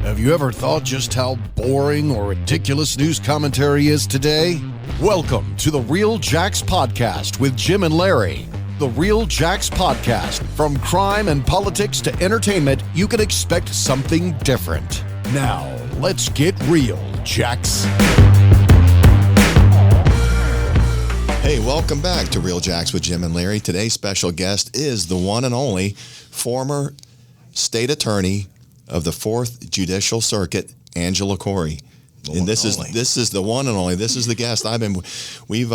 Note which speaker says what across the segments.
Speaker 1: Have you ever thought just how boring or ridiculous news commentary is today? Welcome to the RealJax podcast with Jim and Larry. The RealJax podcast. From crime and politics to entertainment, you can expect something different. Now, let's get real, Jax.
Speaker 2: Hey, welcome back to RealJax with Jim and Larry. Today's special guest is the one and only former state attorney of the 4th Judicial Circuit, Angela Corey. And this is the one and only. This is the guest. I think we've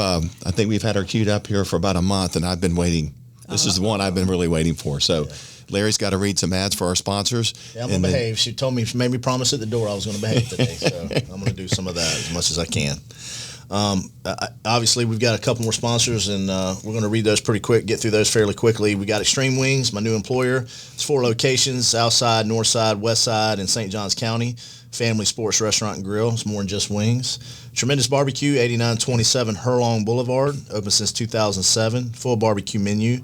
Speaker 2: had her queued up here for about a month, and I've been waiting. This is the one I've been really waiting for. So, Larry's got to read some ads for our sponsors.
Speaker 3: Yeah, I'm going to behave. She made me promise at the door I was going to behave today. So I'm going to do some of that as much as I can. Obviously, we've got a couple more sponsors, and we're going to read those pretty quick, get through those fairly quickly. We got Extreme Wings, my new employer. It's 4 locations, South Side, North Side, West Side, and St. Johns County. Family sports restaurant and grill. It's more than just wings. Tremendous Barbecue, 8927 Hurlong Boulevard. Open since 2007. Full barbecue menu.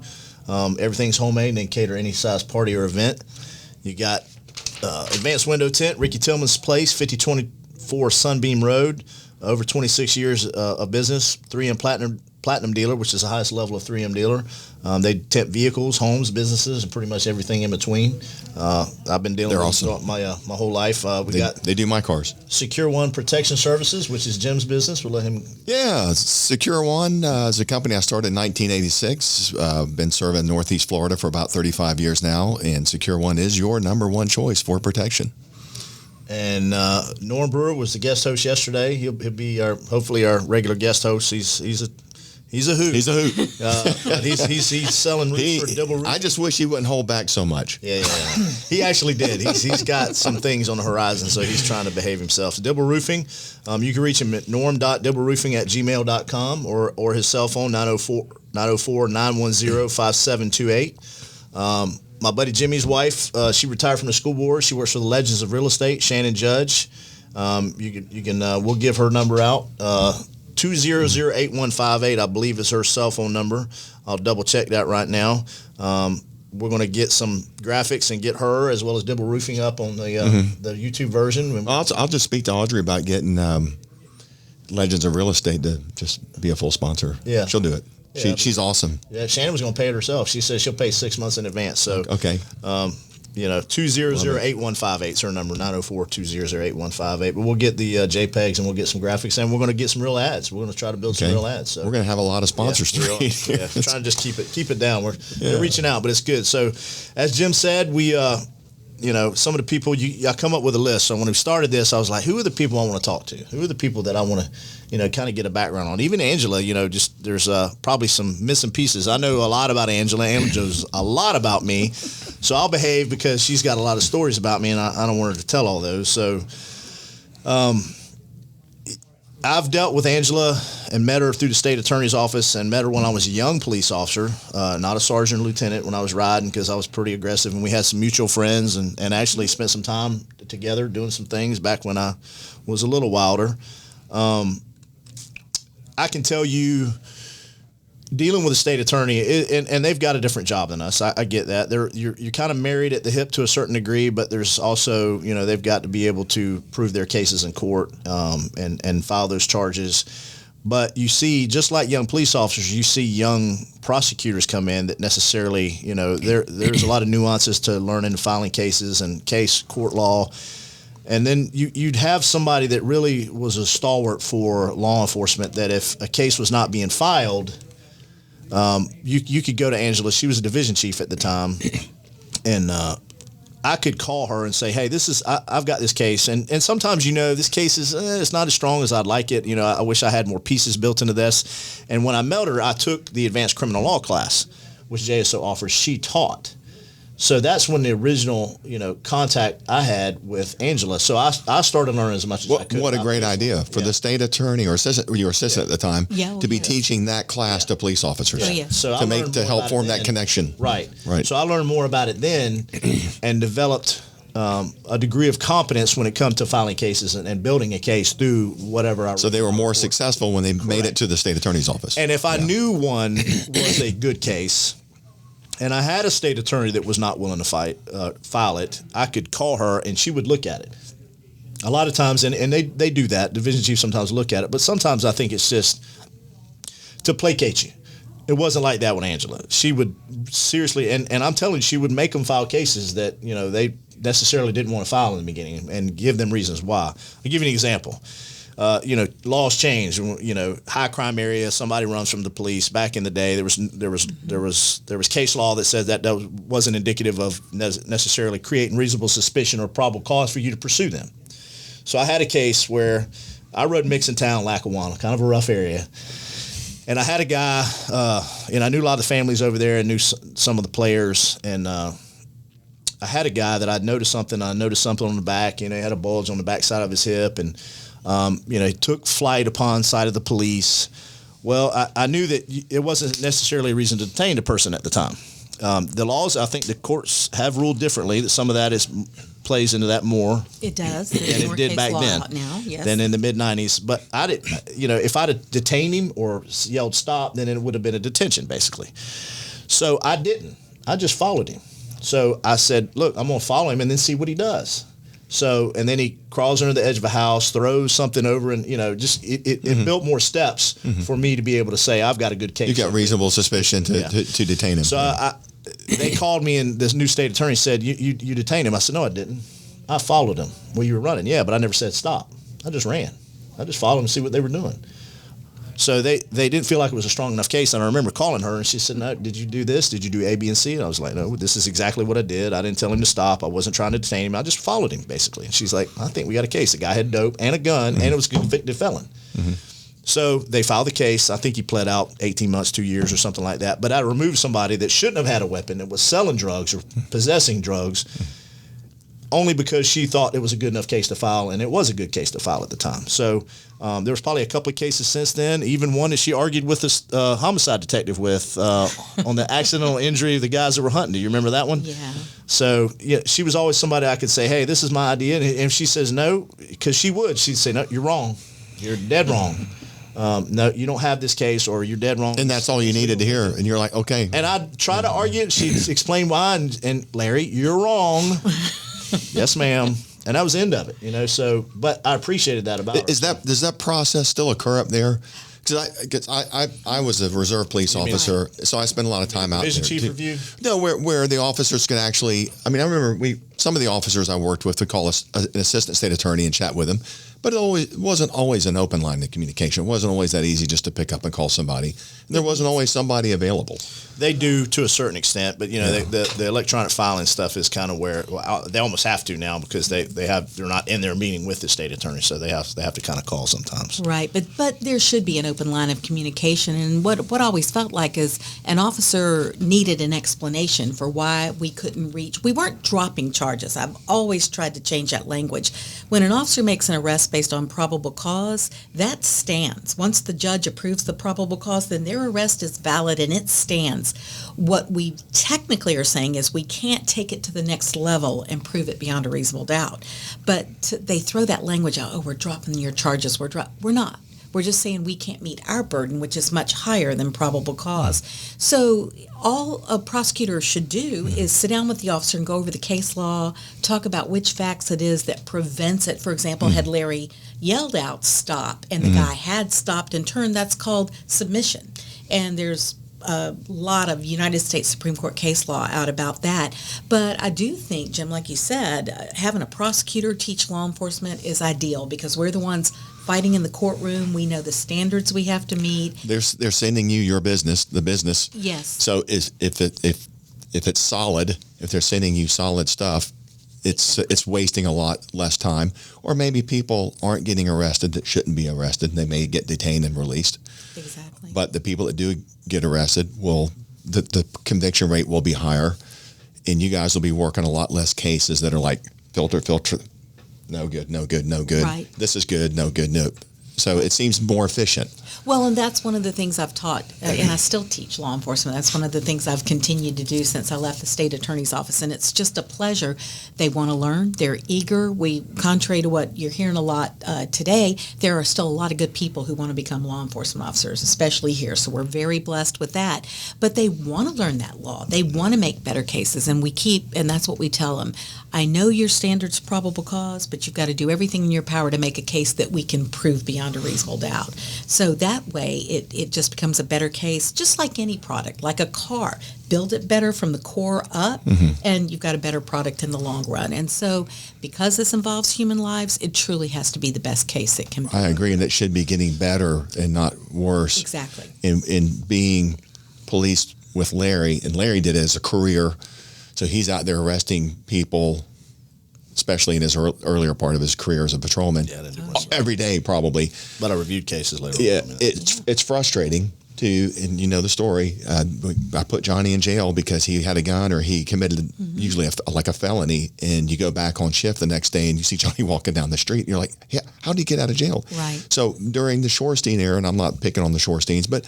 Speaker 3: Everything's homemade and they cater any size party or event. You got Advanced Window Tint, Ricky Tillman's Place, 5024 Sunbeam Road. Over 26 years of business, 3M Platinum dealer, which is the highest level of 3M dealer. They tint vehicles, homes, businesses, and pretty much everything in between. I've been dealing with them my whole life.
Speaker 2: They do my cars.
Speaker 3: Secure One Protection Services, which is Jim's business. We'll let him.
Speaker 2: Yeah, Secure One is a company I started in 1986. Been serving Northeast Florida for about 35 years now, and Secure One is your number one choice for protection. And
Speaker 3: Norm Brewer was the guest host yesterday. He'll be hopefully our regular guest host. He's a hoot.
Speaker 2: He's a hoot.
Speaker 3: He's selling roots for double roof.
Speaker 2: I just wish he wouldn't hold back so much.
Speaker 3: Yeah. He actually did. He's got some things on the horizon, so he's trying to behave himself. So Dibble Roofing, you can reach him at norm.dibbleroofing@gmail.com or his cell phone 904-910-5728. My buddy Jimmy's wife, she retired from the school board. She works for the Legends of Real Estate, Shannon Judge. We'll give her number out. 200-8158, I believe, is her cell phone number. I'll double check that right now. We're going to get some graphics and get her as well as Dibble Roofing up on the YouTube version.
Speaker 2: I'll just speak to Audrey about getting Legends of Real Estate to just be a full sponsor.
Speaker 3: Yeah,
Speaker 2: she'll do it. Yeah, she's awesome.
Speaker 3: Yeah, Shannon was going to pay it herself. She said she'll pay 6 months in advance. So
Speaker 2: okay.
Speaker 3: 200-8158 is her number, 904-200-8158. But we'll get the JPEGs and we'll get some graphics, and we're going to get some real ads. We're going to try to build some real ads. So
Speaker 2: we're going to have a lot of sponsors to read.
Speaker 3: We're trying to just keep it down. We're reaching out, but it's good. So as Jim said, we some of the people, I come up with a list. So when we started this, I was like, who are the people I want to talk to? Who are the people that I want to, kind of get a background on? Even Angela, there's probably some missing pieces. I know a lot about Angela. Angela's a lot about me. So I'll behave because she's got a lot of stories about me, and I don't want her to tell all those. So I've dealt with Angela and met her through the state attorney's office and met her when I was a young police officer, not a sergeant or lieutenant, when I was riding because I was pretty aggressive. And we had some mutual friends and actually spent some time together doing some things back when I was a little wilder. I can tell you, dealing with a state attorney, and they've got a different job than us. I get that. You're kind of married at the hip to a certain degree, but there's also, they've got to be able to prove their cases in court and file those charges. But you see, just like young police officers, you see young prosecutors come in that necessarily, there's a lot of nuances to learning filing cases and court law. And then you'd have somebody that really was a stalwart for law enforcement, that if a case was not being filed, you could go to Angela. She was a division chief at the time, and I could call her and say, hey, I've got this case. And sometimes, this case is it's not as strong as I'd like it. I wish I had more pieces built into this. And when I met her, I took the advanced criminal law class, which JSO offers. She taught. So that's when the original, contact I had with Angela. So I started learning as much as I could.
Speaker 2: What a great idea for the state attorney or assistant, your assistant at the time, to be teaching that class to police officers.
Speaker 3: So
Speaker 2: to help form that connection.
Speaker 3: Right. So I learned more about it then and developed a degree of competence when it comes to filing cases and building a case through whatever
Speaker 2: So they were more successful when they made it to the state attorney's office.
Speaker 3: And if I knew one was a good case, and I had a state attorney that was not willing to file it, I could call her and she would look at it. A lot of times, and they do that, division chiefs sometimes look at it, but sometimes I think it's just to placate you. It wasn't like that with Angela. She would seriously, and I'm telling you, she would make them file cases that, they necessarily didn't want to file in the beginning and give them reasons why. I'll give you an example. Laws change. High crime area. Somebody runs from the police. Back in the day, there was case law that said that wasn't indicative of necessarily creating reasonable suspicion or probable cause for you to pursue them. So I had a case where I rode Mixon Town, Lackawanna, kind of a rough area, and I had a guy, and I knew a lot of the families over there, and knew some of the players, and I had a guy that I'd noticed something. I noticed something on the back. He had a bulge on the back side of his hip, and he took flight upon sight of the police. Well, I knew that it wasn't necessarily a reason to detain the person at the time. The laws, I think the courts have ruled differently, that some of that plays into that more.
Speaker 4: It does.
Speaker 3: Than it did back then.
Speaker 4: Now, yes.
Speaker 3: Than in the mid-'90s. But I didn't, if I'd have detained him or yelled stop, then it would have been a detention, basically. So I didn't. I just followed him. So I said, look, I'm going to follow him and then see what he does. So, and then he crawls under the edge of a house, throws something over, and, it built more steps for me to be able to say, I've got a good case.
Speaker 2: You got reasonable suspicion to detain him.
Speaker 3: So they called me, and this new state attorney said, you detained him. I said, no, I didn't. I followed him. Well, you were running. Yeah, but I never said stop. I just ran. I just followed them to see what they were doing. So they didn't feel like it was a strong enough case. And I remember calling her, and she said, no, did you do this? Did you do A, B, and C? And I was like, no, this is exactly what I did. I didn't tell him to stop. I wasn't trying to detain him. I just followed him, basically. And she's like, I think we got a case. The guy had dope and a gun, and it was a convicted felon. So they filed the case. I think he pled out 18 months, 2 years or something like that. But I removed somebody that shouldn't have had a weapon, that was selling drugs or possessing drugs, only because she thought it was a good enough case to file, and it was a good case to file at the time. So there was probably a couple of cases since then, even one that she argued with the homicide detective with on the accidental injury of the guys that were hunting. Do you remember that one?
Speaker 4: Yeah.
Speaker 3: So she was always somebody I could say, hey, this is my idea. And if she says no, because she'd say, no, you're wrong. You're dead wrong. No, you don't have this case, or you're dead wrong.
Speaker 2: And that's all you needed to hear. And you're like, okay.
Speaker 3: And I'd try to argue it. She'd explain why. And Larry, you're wrong. Yes, ma'am. And that was the end of it, So, but I appreciated that about her.
Speaker 2: Does that process still occur up there? Because I was a reserve police officer, so I spent a lot of time out there.
Speaker 3: Division chief review?
Speaker 2: No, where the officers could actually. I mean, I remember some of the officers I worked with would call us an assistant state attorney and chat with him, but it wasn't always an open line of communication. It wasn't always that easy just to pick up and call somebody. And there wasn't always somebody available.
Speaker 3: They do to a certain extent, but the electronic filing stuff is kind of where they almost have to now, because they're not in their meeting with the state attorney, so they have to kind of call sometimes.
Speaker 4: Right, but there should be an open line of communication, and what I always felt like is an officer needed an explanation for why we couldn't reach. We weren't dropping charges. I've always tried to change that language. When an officer makes an arrest based on probable cause, that stands. Once the judge approves the probable cause, then their arrest is valid and it stands. What we technically are saying is we can't take it to the next level and prove it beyond a reasonable doubt. But they throw that language out, oh, we're dropping your charges. We're not. We're just saying we can't meet our burden, which is much higher than probable cause. So all a prosecutor should do is sit down with the officer and go over the case law, talk about which facts it is that prevents it. For example, had Larry yelled out stop and the guy had stopped and turned, that's called submission. And there's a lot of United States Supreme Court case law out about that. But I do think, Jim, like you said, having a prosecutor teach law enforcement is ideal, because we're the ones fighting in the courtroom. We know the standards we have to meet.
Speaker 2: They're sending you your business, the business.
Speaker 4: Yes.
Speaker 2: So if it's solid, if they're sending you solid stuff, it's wasting a lot less time. Or maybe people aren't getting arrested that shouldn't be arrested. They may get detained and released.
Speaker 4: Exactly.
Speaker 2: But the people that do get arrested the conviction rate will be higher, and you guys will be working a lot less cases that are like filter. No good.
Speaker 4: Right.
Speaker 2: This is good. No good. No. So it seems more efficient.
Speaker 4: Well, and that's one of the things I've taught, and I still teach law enforcement. That's one of the things I've continued to do since I left the state attorney's office, and it's just a pleasure. They want to learn. They're eager. Contrary to what you're hearing a lot today, there are still a lot of good people who want to become law enforcement officers, especially here. So we're very blessed with that. But they want to learn that law. They want to make better cases, and that's what we tell them. I know your standard's probable cause, but you've got to do everything in your power to make a case that we can prove beyond a reasonable doubt. So that way, it just becomes a better case, just like any product, like a car. Build it better from the core up, and you've got a better product in the long run. And so because this involves human lives, it truly has to be the best case it can be.
Speaker 2: I agree, and it should be getting better and not worse.
Speaker 4: Exactly.
Speaker 2: In being policed with Larry, and Larry did it as a career. So he's out there arresting people, especially in his earlier part of his career as a patrolman, every day probably.
Speaker 3: But I reviewed cases later.
Speaker 2: Yeah, it's frustrating too, and you know the story. I put Johnny in jail because he had a gun or he committed usually like a felony, and you go back on shift the next day and you see Johnny walking down the street, and you're like, yeah, how did he get out of jail?
Speaker 4: Right.
Speaker 2: So during the Shorstein era, and I'm not picking on the Shorsteins, but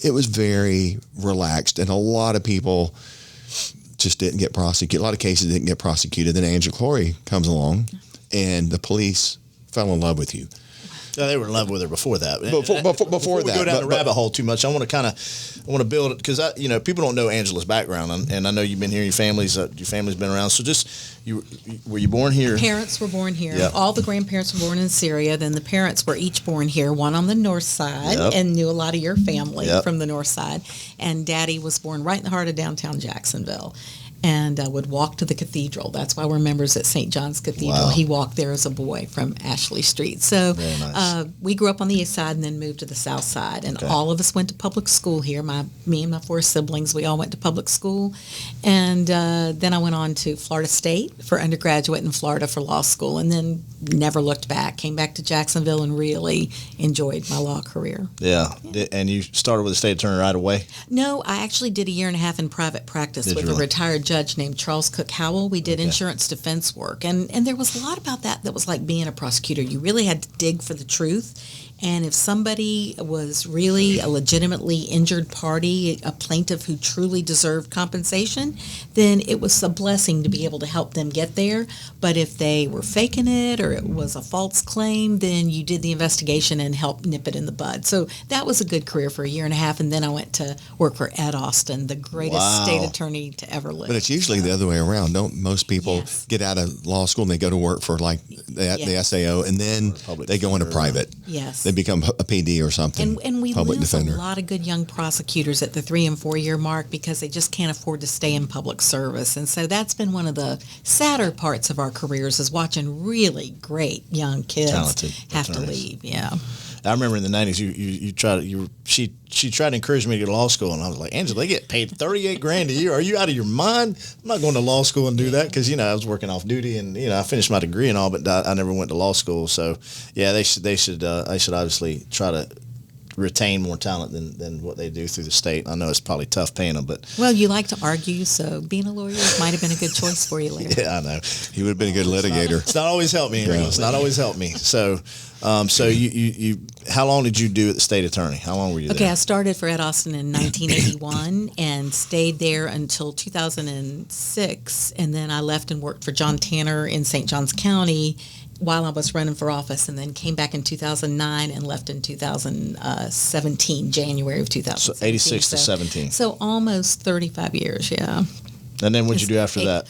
Speaker 2: it was very relaxed, and a lot of people just didn't get prosecuted. A lot of cases didn't get prosecuted. Then Angela Clory comes along, and the police fell in love with you.
Speaker 3: No, they were in love with her before that.
Speaker 2: Before
Speaker 3: we
Speaker 2: that,
Speaker 3: go down the rabbit hole too much, I want to build it because people don't know Angela's background, and I know you've been here. Your family's been around. So were you born here?
Speaker 4: Parents were born here.
Speaker 3: Yep.
Speaker 4: All the grandparents were born in Syria. Then the parents were each born here. One on the north side, and knew a lot of your family from the north side. And Daddy was born right in the heart of downtown Jacksonville. And would walk to the cathedral. That's why we're members at St. John's Cathedral. Wow. He walked there as a boy from Ashley Street. So nice. We grew up on the east side and then moved to the south side. And all of us went to public school here. Me and my 4 siblings, we all went to public school. And then I went on to Florida State for undergraduate and Florida for law school. And then never looked back. Came back to Jacksonville and really enjoyed my law career.
Speaker 3: Yeah. And you started with the state attorney right away?
Speaker 4: No, I actually did a year and a half in private practice with a retired judge named Charles Cook Howell. We did insurance defense work, and there was a lot about that was like being a prosecutor. You really had to dig for the truth. And if somebody was really a legitimately injured party, a plaintiff who truly deserved compensation, then it was a blessing to be able to help them get there. But if they were faking it or it was a false claim, then you did the investigation and helped nip it in the bud. So that was a good career for a year and a half. And then I went to work for Ed Austin, the greatest state attorney to ever live.
Speaker 2: But it's usually the other way around. Don't most people get out of law school and they go to work for like the SAO, and then they go into private.
Speaker 4: Yes.
Speaker 2: They become a PD or something.
Speaker 4: And we
Speaker 2: public
Speaker 4: lose
Speaker 2: defender.
Speaker 4: A lot of good young prosecutors at the 3 and 4 year mark because they just can't afford to stay in public service. And so that's been one of the sadder parts of our careers is watching really great young kids have to leave. Yeah.
Speaker 3: I remember in the 90s, she tried to encourage me to go to law school, and I was like, Angela, they get paid $38,000 a year. Are you out of your mind? I'm not going to law school and do that because I was working off duty, and I finished my degree and all, but I never went to law school. So yeah, they should obviously try to retain more talent than what they do through the state. I know it's probably tough paying them, but
Speaker 4: well, you like to argue, so being a lawyer might have been a good choice for you, Larry.
Speaker 3: Yeah, I know.
Speaker 2: He would have been a good litigator.
Speaker 3: It's not always helped me. It's not always helped me. So, you how long did you do at the state attorney? How long were you there?
Speaker 4: Okay, I started for Ed Austin in 1981 and stayed there until 2006, and then I left and worked for John Tanner in St. Johns County while I was running for office, and then came back in 2009 and left in 2017, January of 2017.
Speaker 3: So 86 to 17.
Speaker 4: So almost 35 years, yeah.
Speaker 3: And then what did you do after that?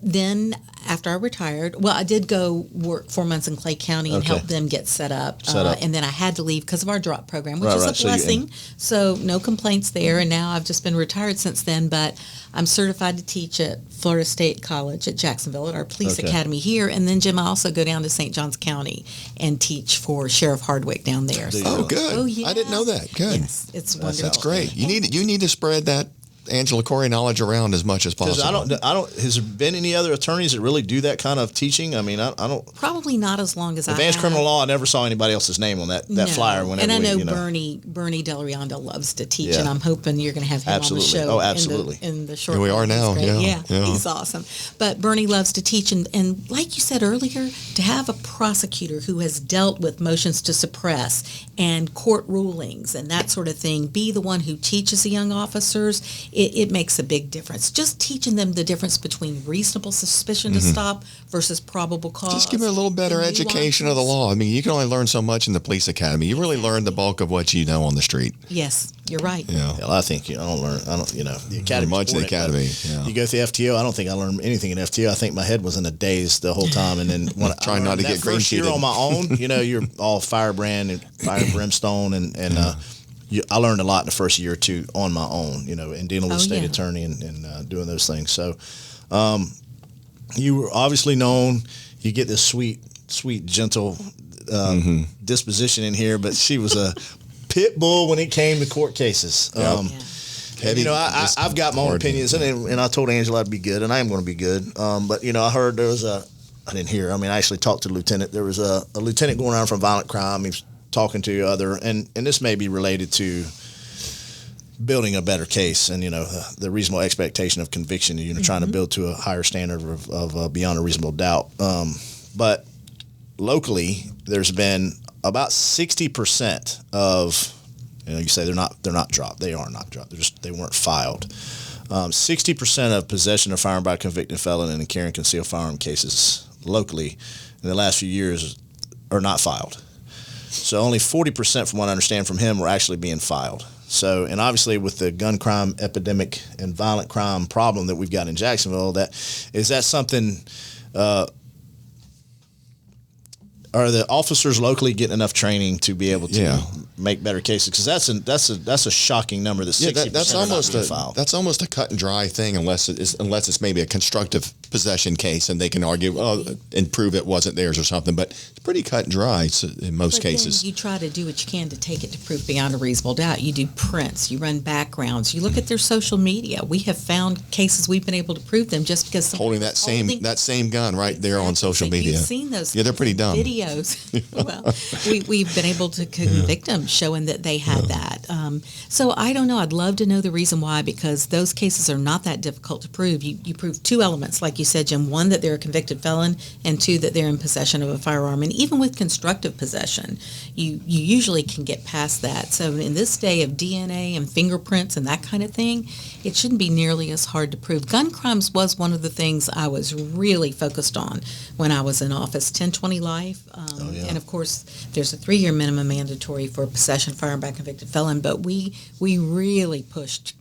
Speaker 4: Then after I retired, well, I did go work 4 months in Clay County and help them get set up. And then I had to leave because of our drop program, which is a blessing. So no complaints there. And now I've just been retired since then, but I'm certified to teach at Florida State College at Jacksonville at our police academy here. And then, Jim, I also go down to St. Johns County and teach for Sheriff Hardwick down there.
Speaker 2: Oh, good.
Speaker 4: Oh, yeah.
Speaker 2: I didn't know that. Good.
Speaker 4: Yes, it's wonderful.
Speaker 2: That's great. You need to spread that Angela Corey knowledge around as much as possible.
Speaker 3: Because I don't. Has there been any other attorneys that really do that kind of teaching? I mean, I don't.
Speaker 4: Probably not as long as
Speaker 3: Advanced criminal law. I never saw anybody else's name on that flyer. Whenever
Speaker 4: and I know Bernie Del Riondo loves to teach,
Speaker 3: Yeah.
Speaker 4: and I'm hoping you're going to have him
Speaker 3: Absolutely.
Speaker 4: on the show.
Speaker 3: Oh, absolutely.
Speaker 4: In the short.
Speaker 2: Here we are now.
Speaker 4: Yeah,
Speaker 2: Yeah.
Speaker 4: he's awesome. But Bernie loves to teach, and like you said earlier, to have a prosecutor who has dealt with motions to suppress and court rulings and that sort of thing, be the one who teaches the young officers, it makes a big difference. Just teaching them the difference between reasonable suspicion to stop versus probable cause.
Speaker 2: Just give them a little better
Speaker 4: The
Speaker 2: education of the
Speaker 4: nuances.
Speaker 2: law. I mean, you can only learn so much in the police academy. You really learn the bulk of what you know on the street.
Speaker 4: Yes, you're right.
Speaker 2: Yeah.
Speaker 3: Hell, I think I don't learn. I don't. The academy.
Speaker 2: much in the academy, yeah.
Speaker 3: You go through FTO. I don't think I learned anything in FTO. I think my head was in a daze the whole time. And then when
Speaker 2: Trying not to get green
Speaker 3: first year
Speaker 2: sheeted.
Speaker 3: on my own, you're all firebrand and fire and brimstone, and I learned a lot in the first year or two on my own. In dealing with the state attorney and doing those things. So, you were obviously known. You get this sweet, gentle disposition in here, but she was a pit bull when it came to court cases.
Speaker 2: Heavy,
Speaker 3: I've got my own
Speaker 2: hard.
Speaker 3: opinions, and I told Angela I'd be good, and I am going to be good. But I heard there was I didn't hear. I mean, I actually talked to the lieutenant. There was a lieutenant going around from violent crime. He was talking to other, and this may be related to building a better case, and the reasonable expectation of conviction. Trying to build to a higher standard of beyond a reasonable doubt. But locally, there's been about 60% of. You say they're not dropped. They are not dropped. They weren't filed. 60% of possession of firearm by a convicted felon and carrying concealed firearm cases locally in the last few years are not filed. So only 40%, from what I understand from him, were actually being filed. So, and obviously with the gun crime epidemic and violent crime problem that we've got in Jacksonville, that something. Are the officers locally getting enough training to be able to make better cases? Because that's a shocking number. That 60%
Speaker 2: that's
Speaker 3: are not
Speaker 2: almost
Speaker 3: being filed.
Speaker 2: that's almost a cut and dry thing, unless it's maybe a constructive possession case and they can argue and prove it wasn't theirs or something. But it's pretty cut and dry in most cases.
Speaker 4: Then you try to do what you can to take it to proof beyond a reasonable doubt. You do prints, you run backgrounds, you look at their social media. We have found cases we've been able to prove them just because
Speaker 2: Holding that same gun right there on social
Speaker 4: So
Speaker 2: media.
Speaker 4: You've seen those.
Speaker 2: Yeah, they're pretty dumb.
Speaker 4: Videos. Well, we've been able to convict them, showing that they had that. So I don't know. I'd love to know the reason why, because those cases are not that difficult to prove. You prove two elements, like you said, Jim. One, that they're a convicted felon, and two, that they're in possession of a firearm. And even with constructive possession, you usually can get past that. So in this day of DNA and fingerprints and that kind of thing, it shouldn't be nearly as hard to prove. Gun crimes was one of the things I was really focused on when I was in office. 1020 life. And of course, there's a 3-year minimum mandatory for possession of firearm by a convicted felon. But we really pushed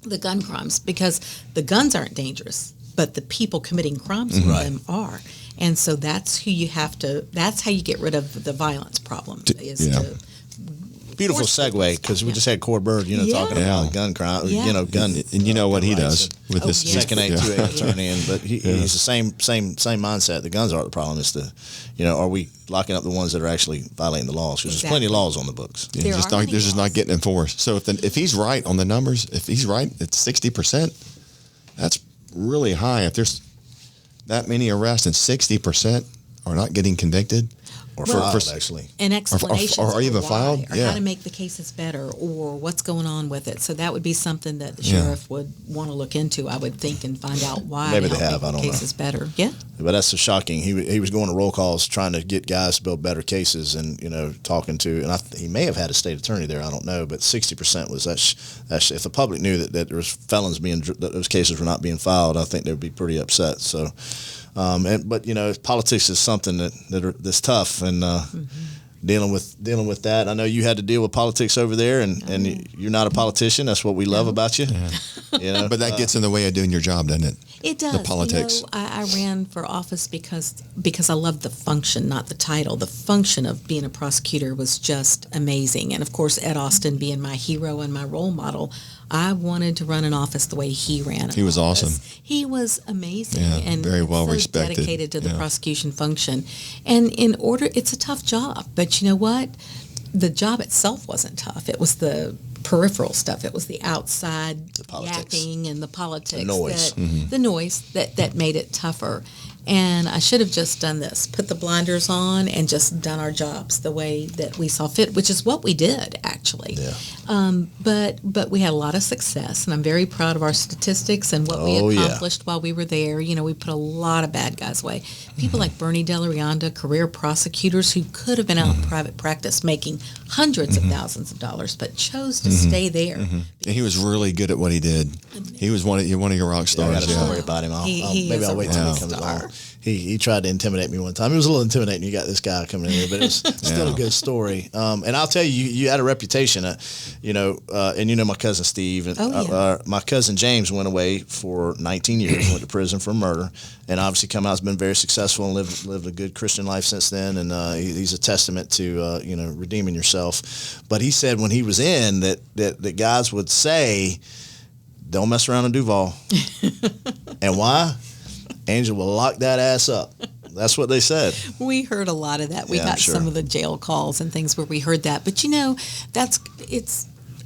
Speaker 4: the gun crimes because the guns aren't dangerous, but the people committing crimes with them are. And so that's how you get rid of the violence problem.
Speaker 3: Beautiful segue, because we just had Core Bird, talking about gun crime, gun.
Speaker 2: And you know what he does with this
Speaker 3: Second 828 attorney, but he's the same mindset. The guns aren't the problem. It's are we locking up the ones that are actually violating the laws? Because there's plenty of laws on the books.
Speaker 2: They're just not getting enforced. So if he's right on the numbers, if he's right at 60%, that's really high. If there's that many arrests and 60% are not getting convicted.
Speaker 3: Or filed, actually.
Speaker 4: And explanations
Speaker 2: or even
Speaker 4: for
Speaker 2: filed?
Speaker 4: why, or
Speaker 2: Yeah.
Speaker 4: how to make the cases better, or what's going on with it. So that would be something that the sheriff would want to look into, I would think, and find out why.
Speaker 3: Maybe they
Speaker 4: help
Speaker 3: have,
Speaker 4: make
Speaker 3: I don't
Speaker 4: the
Speaker 3: know.
Speaker 4: cases better. Yeah.
Speaker 3: But that's so shocking. He was going to roll calls trying to get guys to build better cases, and talking to, and he may have had a state attorney there. I don't know, but 60% was that. If the public knew that there was felons that those cases were not being filed, I think they'd be pretty upset. So. But politics is something that's tough, and dealing with that. I know you had to deal with politics over there, and you're not a politician. That's what we love about you.
Speaker 2: But that gets in the way of doing your job, doesn't it?
Speaker 4: It does.
Speaker 2: The politics.
Speaker 4: I ran for office because I loved the function, not the title. The function of being a prosecutor was just amazing. And of course, Ed Austin being my hero and my role model, I wanted to run an office the way he ran it.
Speaker 2: He was awesome.
Speaker 4: He was amazing and
Speaker 2: very well
Speaker 4: so
Speaker 2: respected.
Speaker 4: dedicated to the prosecution function. And it's a tough job, but you know what? The job itself wasn't tough. It was the peripheral stuff. It was the outside
Speaker 3: politics.
Speaker 4: yapping and the politics,
Speaker 3: The noise.
Speaker 4: the noise that made it tougher. And I should have just done this, put the blinders on and just done our jobs the way that we saw fit, which is what we did, actually.
Speaker 3: Yeah.
Speaker 4: But we had a lot of success, and I'm very proud of our statistics and what we accomplished while we were there. You know, we put a lot of bad guys away. People like Bernie Del Rianda, career prosecutors who could have been out in private practice making hundreds of thousands of dollars, but chose to stay there.
Speaker 2: And he was really good at what he did. He was one of your rock
Speaker 3: I
Speaker 2: stars.
Speaker 3: got a story about him. Maybe I'll wait till he comes
Speaker 4: star.
Speaker 3: along. He tried to intimidate me one time. It was a little intimidating. You got this guy coming in here, but it was still a good story. And I'll tell you, you had a reputation, and you know my cousin Steve. And, my cousin James went away for 19 years, went to prison for murder, and obviously come out, has been very successful and lived a good Christian life since then. And he's a testament to redeeming yourself. But he said when he was in that guys would say, "Don't mess around in Duval," and why? Angel will lock that ass up. That's what they said.
Speaker 4: We heard a lot of that. We got some of the jail calls and things where we heard that. But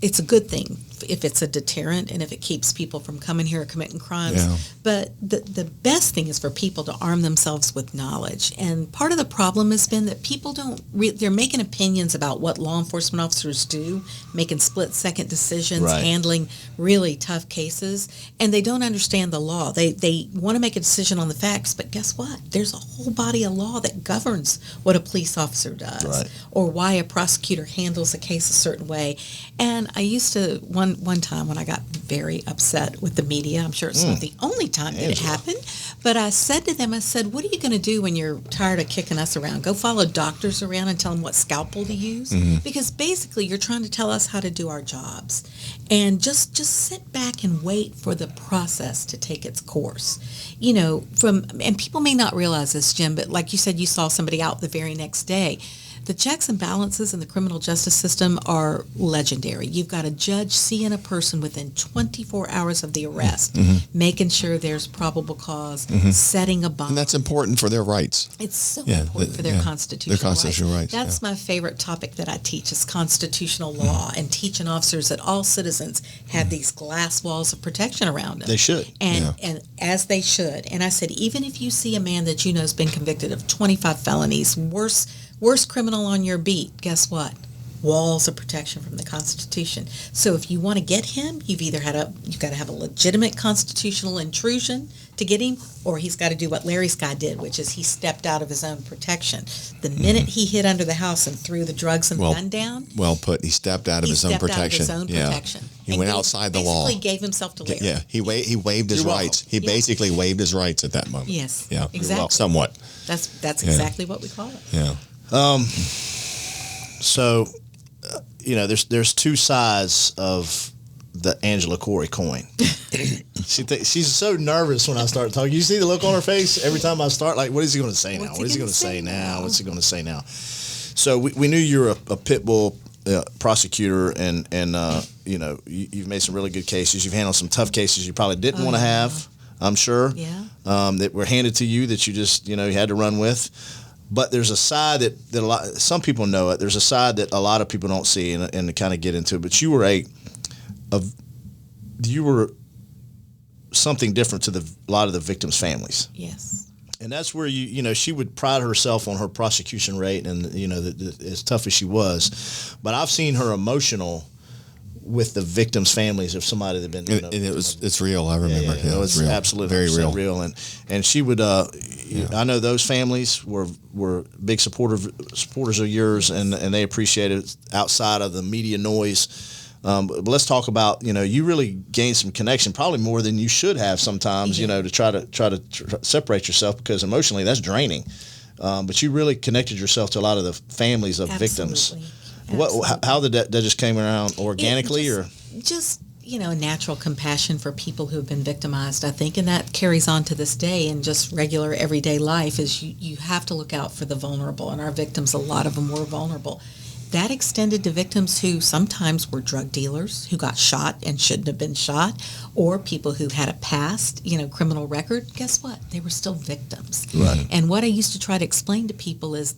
Speaker 4: it's a good thing if it's a deterrent and if it keeps people from coming here or committing crimes.
Speaker 2: Yeah.
Speaker 4: But the best thing is for people to arm themselves with knowledge. And part of the problem has been that people they're making opinions about what law enforcement officers do, making split-second decisions, handling really tough cases, and they don't understand the law. They want to make a decision on the facts, but guess what? There's a whole body of law that governs what a police officer does or why a prosecutor handles a case a certain way. And I used to, one time when I got very upset with the media, I'm sure it's not the only time that it happened, but I said to them, what are you going to do when you're tired of kicking us around? Go follow doctors around and tell them what scalpel to use? Because basically you're trying to tell us how to do our jobs. And just sit back and wait for the process to take its course. You know, and people may not realize this, Jim, but like you said, you saw somebody out the very next day. The checks and balances in the criminal justice system are legendary. You've got a judge seeing a person within 24 hours of the arrest, making sure there's probable cause, setting a bond.
Speaker 2: And that's important for their rights.
Speaker 4: It's so important for their constitutional
Speaker 2: rights.
Speaker 4: That's my favorite topic that I teach is constitutional law and teaching officers that all citizens have these glass walls of protection around them.
Speaker 3: They should.
Speaker 4: And as they should. And I said, even if you see a man that you know has been convicted of 25 felonies, worst criminal on your beat, guess what? Walls of protection from the Constitution. So if you want to get him, you've got to have a legitimate constitutional intrusion to get him, or he's got to do what Larry's guy did, which is he stepped out of his own protection. The minute he hid under the house and threw the drugs and the gun down.
Speaker 2: Well put. He stepped out of his own protection. He went outside the law.
Speaker 4: Basically gave himself to Larry.
Speaker 2: Yeah, he waived his rights. He basically waived his rights at that moment.
Speaker 4: Yes.
Speaker 2: Yeah.
Speaker 4: Exactly.
Speaker 2: Somewhat.
Speaker 4: That's exactly what we call it.
Speaker 2: Yeah.
Speaker 3: So, there's two sides of the Angela Corey coin. She's so nervous when I start talking. You see the look on her face every time I start. Like, what is he going to say now? What is he going to say now? What's he going to say now? So we knew you were a pit bull prosecutor, and you've made some really good cases. You've handled some tough cases you probably didn't want to have. I'm sure.
Speaker 4: Yeah.
Speaker 3: That were handed to you that you just you had to run with. But there's a side that some people know it. There's a side that a lot of people don't see and to kind of get into. But you were you were something different to a lot of the victims' families.
Speaker 4: Yes.
Speaker 3: And that's where she would pride herself on her prosecution rate and as tough as she was. But I've seen her emotional with the victims' families of somebody that had been.
Speaker 2: And it's real. I remember.
Speaker 3: Yeah, it was
Speaker 2: real.
Speaker 3: absolutely
Speaker 2: very real.
Speaker 3: And she would. I know those families were big supporters of yours, and they appreciate it outside of the media noise. But let's talk about you really gained some connection, probably more than you should have sometimes. To try to separate yourself because emotionally that's draining. But you really connected yourself to a lot of the families of victims. How did that just came around organically or
Speaker 4: just a natural compassion for people who have been victimized, I think, and that carries on to this day in just regular everyday life is you have to look out for the vulnerable, and our victims, a lot of them were vulnerable. That extended to victims who sometimes were drug dealers who got shot and shouldn't have been shot, or people who had a past, criminal record. Guess what? They were still victims.
Speaker 3: Right.
Speaker 4: And what I used to try to explain to people is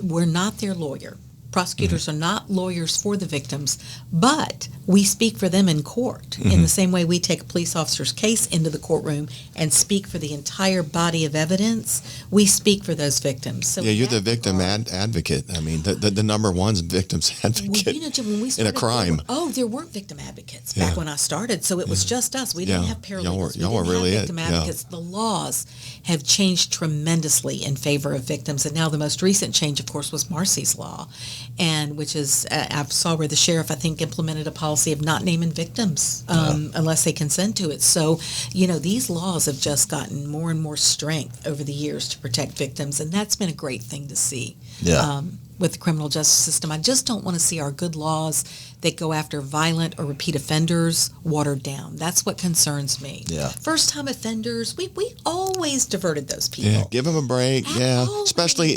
Speaker 4: we're not their lawyer. Prosecutors are not lawyers for the victims, but we speak for them in court in the same way we take a police officer's case into the courtroom and speak for the entire body of evidence. We speak for those victims. So
Speaker 2: you're the victim advocate. I mean, the number one's victims advocate
Speaker 4: Jim, when we started,
Speaker 2: in a crime.
Speaker 4: There weren't victim advocates back when I started, so it was just us. We didn't have paralegals.
Speaker 2: Y'all were really
Speaker 4: victim advocates. The laws have changed tremendously in favor of victims, and now the most recent change, of course, was Marcy's Law, and which is I saw where the sheriff, I think, implemented a policy of not naming victims unless they consent to it. So, these laws have just gotten more and more strength over the years to protect victims, and that's been a great thing to see. With the criminal justice system. I just don't want to see our good laws that go after violent or repeat offenders watered down. That's what concerns me. First-time offenders, we always diverted those people.
Speaker 2: Yeah, give them a break. Especially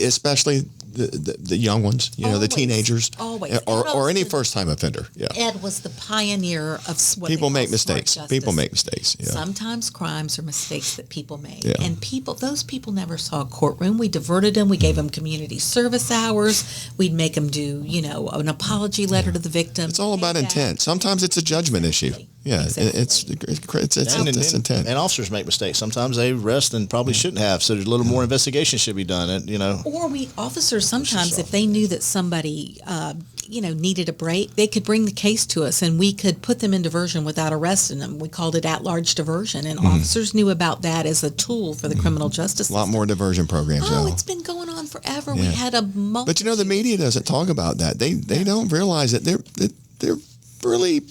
Speaker 2: the young ones, the teenagers.
Speaker 4: Always.
Speaker 2: Or any first-time offender.
Speaker 4: Ed was the pioneer of what
Speaker 2: people make mistakes. People make mistakes.
Speaker 4: Sometimes crimes are mistakes that people make. And those people never saw a courtroom. We diverted them. We gave them community service hours. We'd make them do, an apology letter to the victim.
Speaker 2: It's all about intent. Sometimes it's a judgment issue. Yeah, exactly. It's intent.
Speaker 3: And officers make mistakes. Sometimes they arrest and probably shouldn't have. So there's a little more investigation should be done.
Speaker 4: Or officers sometimes, if they knew that somebody, needed a break, they could bring the case to us and we could put them in diversion without arresting them. We called it at-large diversion, and officers knew about that as a tool for the criminal justice system.
Speaker 2: A lot more diversion programs now.
Speaker 4: It's been going on forever. We had a multitude.
Speaker 2: But the media doesn't talk about that. They don't realize that they're really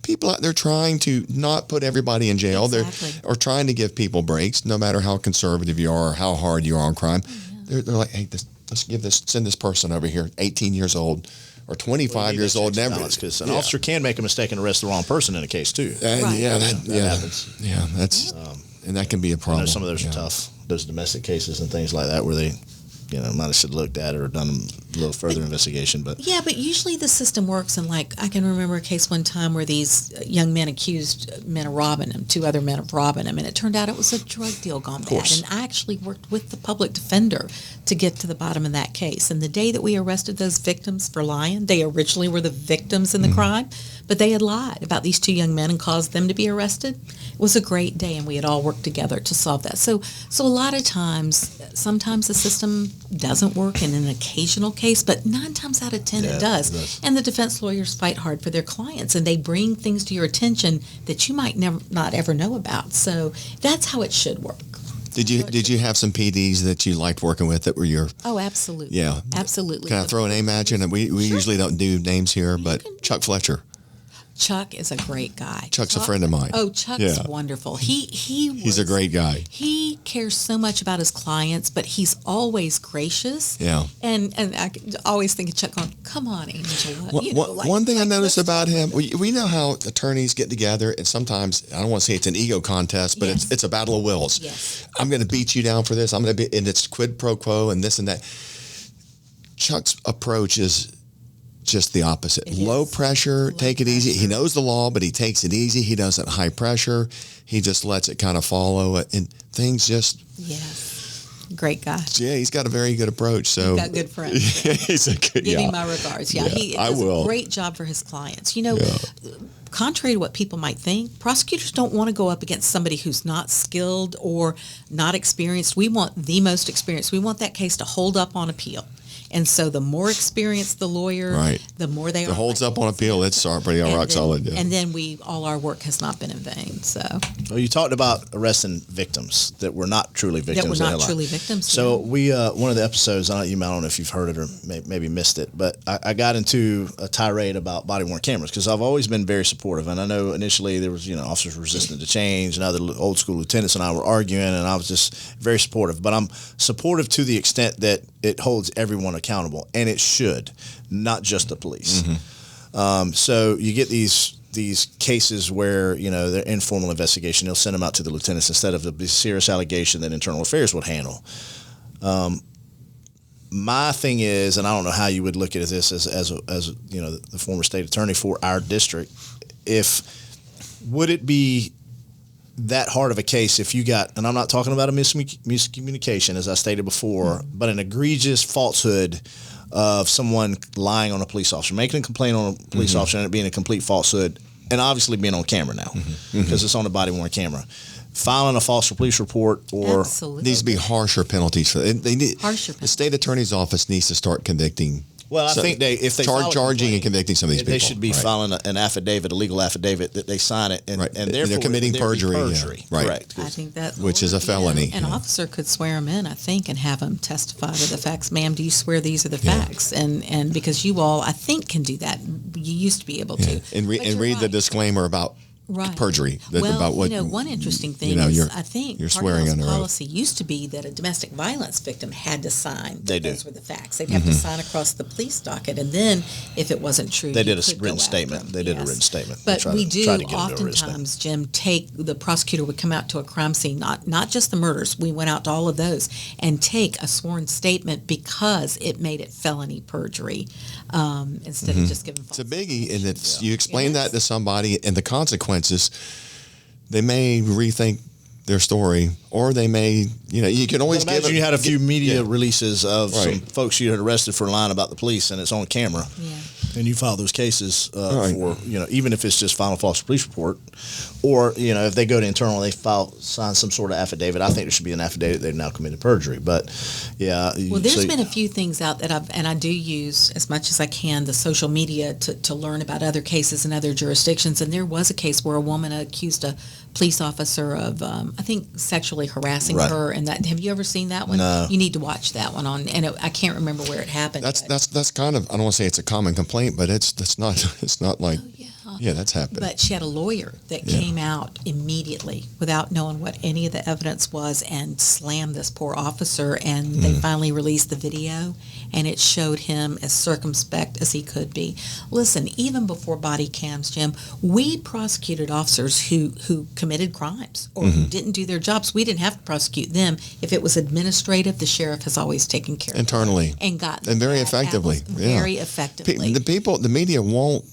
Speaker 2: people out there trying to not put everybody in jail.
Speaker 4: Exactly.
Speaker 2: They're trying to give people breaks, no matter how conservative you are or how hard you are on crime. They're like, hey, send this person over here, 18 years old or 25 years old. Never,
Speaker 3: because an officer can make a mistake and arrest the wrong person in a case too.
Speaker 2: That happens. Yeah, that's and that can be a problem.
Speaker 3: I know some of those are tough. Those domestic cases and things like that where they might have should have looked at it or done a little further investigation. But
Speaker 4: usually the system works, and I can remember a case one time where these young men accused men of robbing him, two other men of robbing him, and it turned out it was a drug deal gone bad. And I actually worked with the public defender to get to the bottom of that case. And the day that we arrested those victims for lying, they originally were the victims in the crime, but they had lied about these two young men and caused them to be arrested. It was a great day, and we had all worked together to solve that. So a lot of times, sometimes the system doesn't work in an occasional case, but 9 times out of 10 it does. And the defense lawyers fight hard for their clients, and they bring things to your attention that you might not ever know about. So that's how it should work.
Speaker 2: Did you have some PDs that you liked working with that were your?
Speaker 4: Oh, absolutely.
Speaker 2: Yeah,
Speaker 4: absolutely.
Speaker 2: Can I throw a name at you? And we usually don't do names here, but Chuck Fletcher.
Speaker 4: Chuck is a great guy.
Speaker 2: Chuck's a friend of mine.
Speaker 4: Oh, Chuck's wonderful. He's
Speaker 2: a great guy.
Speaker 4: He cares so much about his clients, but he's always gracious.
Speaker 2: Yeah.
Speaker 4: And I always think of Chuck going, "Come on, Angel."
Speaker 2: One thing I noticed about him, we know how attorneys get together, and sometimes I don't want to say it's an ego contest, but it's a battle of wills.
Speaker 4: Yes.
Speaker 2: I'm going to beat you down for this. And it's quid pro quo and this and that. Chuck's approach is just the opposite. Low pressure, take it easy. He knows the law, but he takes it easy. He doesn't high pressure. He just lets it kind of follow, and things just.
Speaker 4: Yes, great guy.
Speaker 2: Yeah, he's got a very good approach. So
Speaker 4: he's got good friends.
Speaker 2: He's a good.
Speaker 4: Give him my regards. He does a great job for his clients. Contrary to what people might think, prosecutors don't want to go up against somebody who's not skilled or not experienced. We want the most experienced. We want that case to hold up on appeal. And so the more experienced the lawyer, the more they are.
Speaker 2: It holds up on appeal. It's pretty rock solid. Yeah.
Speaker 4: And then all our work has not been in vain. So.
Speaker 3: Well, you talked about arresting victims that were not truly victims.
Speaker 4: That were not truly victims.
Speaker 3: So we, one of the episodes, I don't know if you've heard it or maybe missed it, but I got into a tirade about body-worn cameras because I've always been very supportive. And I know initially there was, officers resistant to change, and other old school lieutenants and I were arguing, and I was just very supportive. But I'm supportive to the extent that it holds everyone accountable, and it should, not just the police. So you get these cases where they're informal investigation. They'll send them out to the lieutenants instead of the serious allegation that Internal Affairs would handle. My thing is, and I don't know how you would look at this as the former state attorney for our district, would it be that hard of a case if you got, and I'm not talking about a miscommunication as I stated before, but an egregious falsehood of someone lying on a police officer, making a complaint on a police officer and it being a complete falsehood, and obviously being on camera now because it's on the body-worn camera. Filing a false police report or
Speaker 4: Absolutely.
Speaker 2: needs to be harsher penalties for it. They need
Speaker 4: Harsher
Speaker 2: the state attorney's office needs to start convicting.
Speaker 3: Well, I think if they file a
Speaker 2: charging and
Speaker 3: complaint,
Speaker 2: convicting some of these people,
Speaker 3: they should be
Speaker 2: right.
Speaker 3: filing an affidavit, a legal affidavit that they sign it, and,
Speaker 2: Right.
Speaker 3: and
Speaker 2: They're
Speaker 3: therefore
Speaker 2: committing
Speaker 3: there be
Speaker 2: perjury, yeah.
Speaker 3: perjury.
Speaker 2: Right.
Speaker 3: Correct.
Speaker 4: I think that,
Speaker 2: Which is a felony.
Speaker 4: An
Speaker 2: Yeah.
Speaker 4: officer could swear him in, I think, and have him testify to the facts. Ma'am, do you swear these are the facts? And because you all, I think, can do that. You used to be able to.
Speaker 2: And
Speaker 4: But you're
Speaker 2: read the
Speaker 4: right.
Speaker 2: disclaimer about
Speaker 4: Right.
Speaker 2: perjury.
Speaker 4: Well,
Speaker 2: about what,
Speaker 4: one interesting thing
Speaker 2: you're,
Speaker 4: is I think
Speaker 2: you're
Speaker 4: part
Speaker 2: swearing
Speaker 4: of
Speaker 2: under
Speaker 4: those
Speaker 2: oath.
Speaker 4: policy used to be that a domestic violence victim had to sign.
Speaker 3: They do.
Speaker 4: Those were the facts. They'd have to sign across the police docket, and then if it wasn't true,
Speaker 3: They
Speaker 4: you
Speaker 3: did a
Speaker 4: could
Speaker 3: written
Speaker 4: go after
Speaker 3: statement.
Speaker 4: them.
Speaker 3: They did a
Speaker 4: Yes.
Speaker 3: written statement. They
Speaker 4: But
Speaker 3: tried
Speaker 4: we
Speaker 3: to-
Speaker 4: do
Speaker 3: tried to get them to a written
Speaker 4: oftentimes, Jim, the prosecutor would come out to a crime scene, not just the murders. We went out to all of those and take a sworn statement because it made it felony perjury instead of just giving false.
Speaker 2: It's a biggie, and it's you explain
Speaker 4: It
Speaker 2: that
Speaker 4: is.
Speaker 2: to somebody, and the consequences. They may rethink their story, or they may, you can always give.
Speaker 3: Imagine you had a few media releases of some
Speaker 2: Right.
Speaker 3: folks you had arrested for lying about the police, and it's on camera.
Speaker 4: Yeah.
Speaker 3: And you file those cases
Speaker 2: Right.
Speaker 3: for, even if it's just filing a false police report, or, if they go to internal, they sign some sort of affidavit. I think there should be an affidavit they've now committed perjury. But, yeah.
Speaker 4: Well, there's been a few things out that I do use as much as I can the social media to learn about other cases in other jurisdictions. And there was a case where a woman accused a police officer of, I think, sexually harassing
Speaker 3: Right.
Speaker 4: her. And that, have you ever seen that one?
Speaker 3: No.
Speaker 4: You need to watch that one I can't remember where it happened.
Speaker 2: That's kind of, I don't want to say it's a common complaint, but it's not like that's happened.
Speaker 4: But she had a lawyer that came out immediately without knowing what any of the evidence was and slammed this poor officer, and they finally released the video, and it showed him as circumspect as he could be. Listen, even before body cams, Jim, we prosecuted officers who committed crimes or who didn't do their jobs. We didn't have to prosecute them. If it was administrative, the sheriff has always taken care of it.
Speaker 2: Internally.
Speaker 4: And got
Speaker 2: And very
Speaker 4: that
Speaker 2: effectively.
Speaker 4: apples
Speaker 2: Yeah.
Speaker 4: very effectively.
Speaker 2: The media won't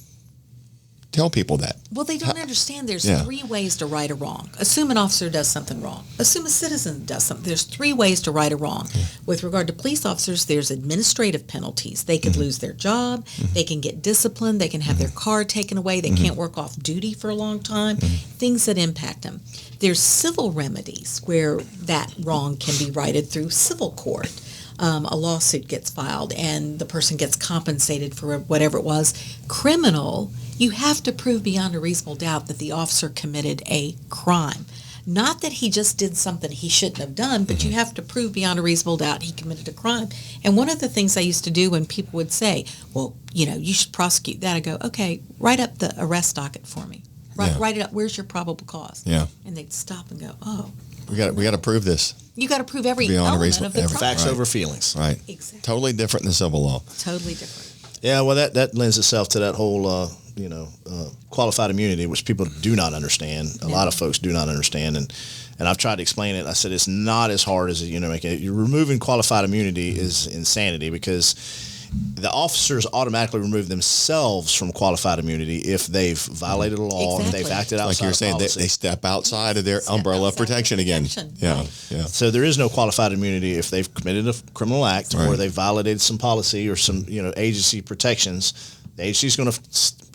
Speaker 2: tell people that.
Speaker 4: Well, they don't understand there's
Speaker 2: Yeah.
Speaker 4: 3 ways to right a wrong. Assume an officer does something wrong. Assume a citizen does something. There's 3 ways to right a wrong. With regard to police officers, there's administrative penalties. They could lose their job. They can get disciplined. They can have their car taken away. They can't work off duty for a long time. Things that impact them. There's civil remedies where that wrong can be righted through civil court. A lawsuit gets filed and the person gets compensated for whatever it was. Criminal, you have to prove beyond a reasonable doubt that the officer committed a crime. Not that he just did something he shouldn't have done, but you have to prove beyond a reasonable doubt he committed a crime. And one of the things I used to do when people would say, well, you should prosecute that, I go, okay, write up the arrest docket for me. Write it up. Where's your probable cause?
Speaker 2: Yeah.
Speaker 4: And they'd stop and go, oh.
Speaker 2: We got to prove this.
Speaker 4: You got to prove every
Speaker 2: Beyond a
Speaker 4: element
Speaker 2: reasonable-
Speaker 4: of the
Speaker 2: every-
Speaker 4: crime.
Speaker 3: Facts
Speaker 2: Right.
Speaker 3: over feelings.
Speaker 2: Right.
Speaker 4: Exactly.
Speaker 2: Totally different than civil law.
Speaker 4: Totally different.
Speaker 3: Yeah, well, that lends itself to that whole, qualified immunity, which people do not understand. A lot of folks do not understand, and I've tried to explain it. I said it's not as hard as making it. You're removing qualified immunity is insanity because the officers automatically remove themselves from qualified immunity if they've violated a law, if they've
Speaker 4: Exactly.
Speaker 3: acted outside.
Speaker 2: Like you're saying,
Speaker 3: of
Speaker 2: they
Speaker 3: policy.
Speaker 2: step outside of their
Speaker 4: Step
Speaker 2: umbrella of
Speaker 4: outside of
Speaker 2: protection again.
Speaker 4: protection,
Speaker 2: Yeah,
Speaker 4: right.
Speaker 2: yeah.
Speaker 3: So there is no qualified immunity if they've committed a criminal act or
Speaker 2: Right.
Speaker 3: they violated some policy or some agency protections. The agency's going to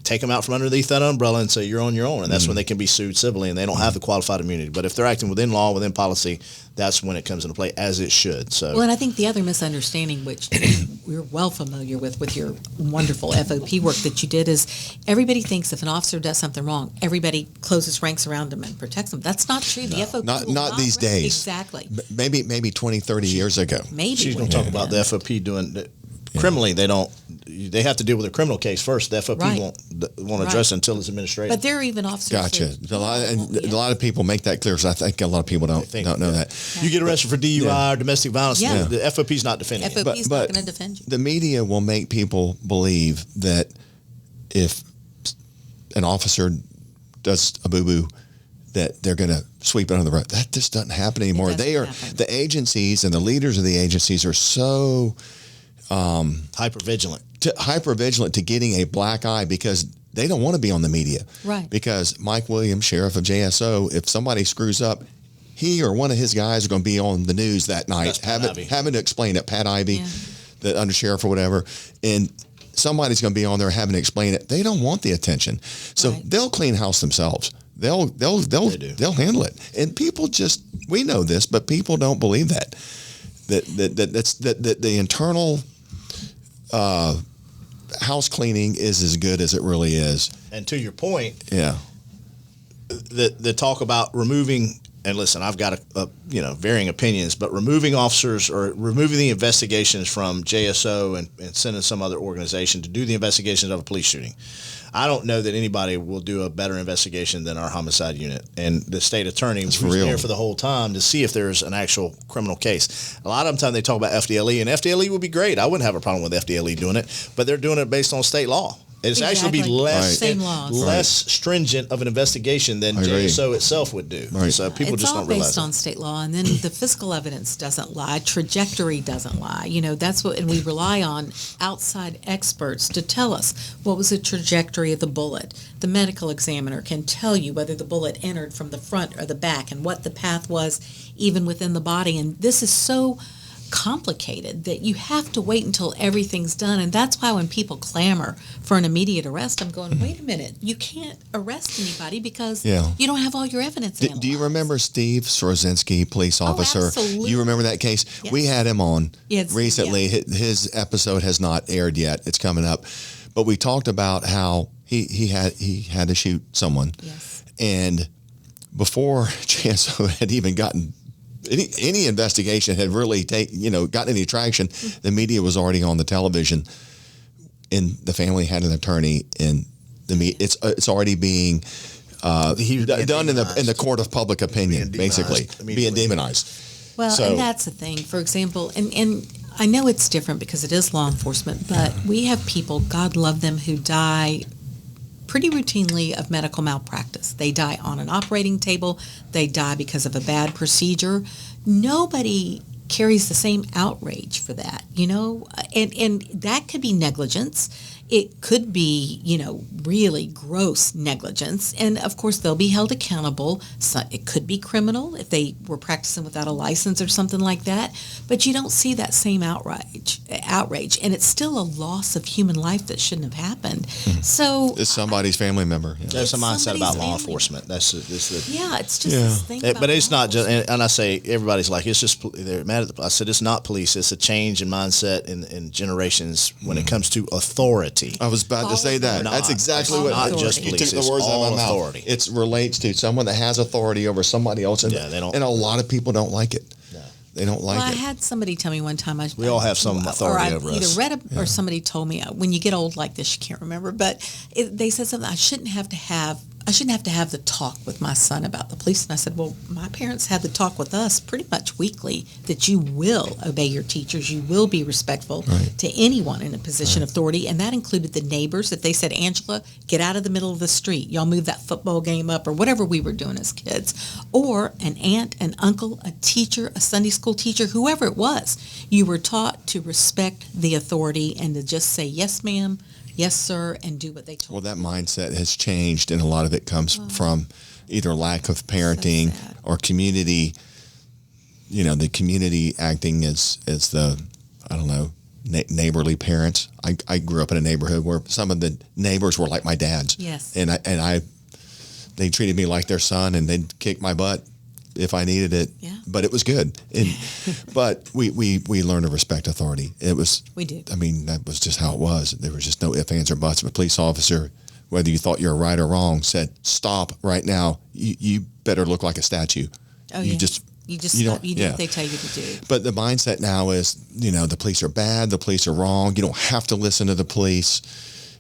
Speaker 3: take them out from underneath that umbrella and say you're on your own, and that's when they can be sued civilly, and they don't have the qualified immunity. But if they're acting within law, within policy, that's when it comes into play, as it should. So
Speaker 4: Well, and I think the other misunderstanding, which we're well familiar with your wonderful FOP work that you did, is everybody thinks if an officer does something wrong, everybody closes ranks around them and protects them. That's not true. The FOP will
Speaker 2: Not these days.
Speaker 4: Exactly.
Speaker 2: Maybe 20, 30 years ago.
Speaker 4: Maybe.
Speaker 3: she's going
Speaker 4: when
Speaker 3: to talk
Speaker 4: you're
Speaker 3: about
Speaker 4: done.
Speaker 3: the FOP doing criminally. They have to deal with a criminal case first. The FOP
Speaker 4: Right.
Speaker 3: won't address it until it's administrative.
Speaker 4: But there are even officers.
Speaker 2: Gotcha.
Speaker 4: who-
Speaker 2: A lot of people make that clear, because I think a lot of people don't know that.
Speaker 3: You get arrested for DUI or domestic violence,
Speaker 4: Yeah.
Speaker 3: the FOP's not defending you.
Speaker 4: FOP's
Speaker 2: But
Speaker 4: not going to defend you.
Speaker 2: the media will make people believe that if an officer does a boo-boo, that they're going to sweep it under the rug. That just doesn't happen anymore.
Speaker 4: doesn't
Speaker 2: They are
Speaker 4: happen.
Speaker 2: the agencies and the leaders of the agencies are so
Speaker 3: Hypervigilant.
Speaker 2: hyper-vigilant to getting a black eye, because they don't want to be on the media.
Speaker 4: Right.
Speaker 2: Because Mike Williams, sheriff of JSO, if somebody screws up, he or one of his guys are going to be on the news that night
Speaker 3: That's Pat Ivey.
Speaker 2: having to explain it. Pat Ivey.
Speaker 4: Yeah.
Speaker 2: the undersheriff or whatever, and somebody's going to be on there having to explain it. They don't want the attention, so they'll clean house themselves. They'll handle it, and people we know this, but people don't believe that the internal house cleaning is as good as it really is.
Speaker 3: And to your point,
Speaker 2: yeah,
Speaker 3: the talk about removing. And listen, I've got varying opinions, but removing officers or removing the investigations from JSO and sending some other organization to do the investigations of a police shooting. I don't know that anybody will do a better investigation than our homicide unit. And the state attorney was there for the whole time to see if there's an actual criminal case. A lot of the time they talk about FDLE, and FDLE would be great. I wouldn't have a problem with FDLE doing it, but they're doing it based on state law. It's actually be less stringent of an investigation than JSO itself would do. Right. So people just don't realize
Speaker 4: it's all based on state law, and then the physical evidence doesn't lie. Trajectory doesn't lie. That's what, and we rely on outside experts to tell us what was the trajectory of the bullet. The medical examiner can tell you whether the bullet entered from the front or the back and what the path was even within the body. And this is so complicated that you have to wait until everything's done, and that's why when people clamor for an immediate arrest, I'm going, wait a minute, you can't arrest anybody because you don't have all your evidence.
Speaker 2: Do you remember Steve Srozinski, police officer?
Speaker 4: Absolutely.
Speaker 2: You remember that case?
Speaker 4: Yes.
Speaker 2: We had him on recently. His episode has not aired yet. It's coming up, but we talked about how he had to shoot someone, and before JSO had even gotten any investigation had really gotten any traction, the media was already on the television, and the family had an attorney, and it's already being done in the court of public opinion, basically being demonized.
Speaker 4: Well, and that's the thing. For example, and I know it's different because it is law enforcement, but we have people, God love them, who die pretty routinely of medical malpractice. They die on an operating table. They die because of a bad procedure. Nobody carries the same outrage for that, and that could be negligence. It could be, really gross negligence. And, of course, they'll be held accountable. So it could be criminal if they were practicing without a license or something like that. But you don't see that same outrage. And it's still a loss of human life that shouldn't have happened. Mm-hmm. So
Speaker 2: it's somebody's family member. Yeah.
Speaker 3: There's a mindset about law enforcement. It's just
Speaker 4: this thing about
Speaker 3: but it's not just, and I say, everybody's like, it's just, they're mad at I said, it's not police. It's a change in mindset in generations when it comes to authority.
Speaker 2: I was about to say that. That's exactly what
Speaker 3: not just
Speaker 2: you
Speaker 3: police.
Speaker 2: took the words out of my mouth.
Speaker 3: Authority.
Speaker 2: It relates to someone that has authority over somebody else, and a lot of people don't like it. Yeah. They don't like it.
Speaker 4: I had somebody tell me one time.
Speaker 3: We all have some authority over us.
Speaker 4: Either read or somebody told me, when you get old like this, you can't remember. But they said something. I shouldn't have to have the talk with my son about the police. And I said, well, my parents had the talk with us pretty much weekly that you will obey your teachers. You will be respectful to anyone in a position of authority. And that included the neighbors. If they said, Angela, get out of the middle of the street. Y'all move that football game up, or whatever we were doing as kids. Or an aunt, an uncle, a teacher, a Sunday school teacher, whoever it was. You were taught to respect the authority and to just say, yes, ma'am, yes, sir, and do what they told you.
Speaker 2: Well, that mindset has changed, and a lot of it comes from either lack of parenting or community, the community acting as the, neighborly parents. I grew up in a neighborhood where some of the neighbors were like my dads.
Speaker 4: Yes.
Speaker 2: And they treated me like their son, and they'd kick my butt if I needed it.
Speaker 4: Yeah.
Speaker 2: But it was good. But we learned to respect authority. We did. That was just how it was. There was just no ifs, ands, or buts. A police officer, whether you thought you were right or wrong, said, stop right now. You better look like a statue.
Speaker 4: Oh, you do what they tell you to do.
Speaker 2: But the mindset now is, the police are bad, the police are wrong. You don't have to listen to the police.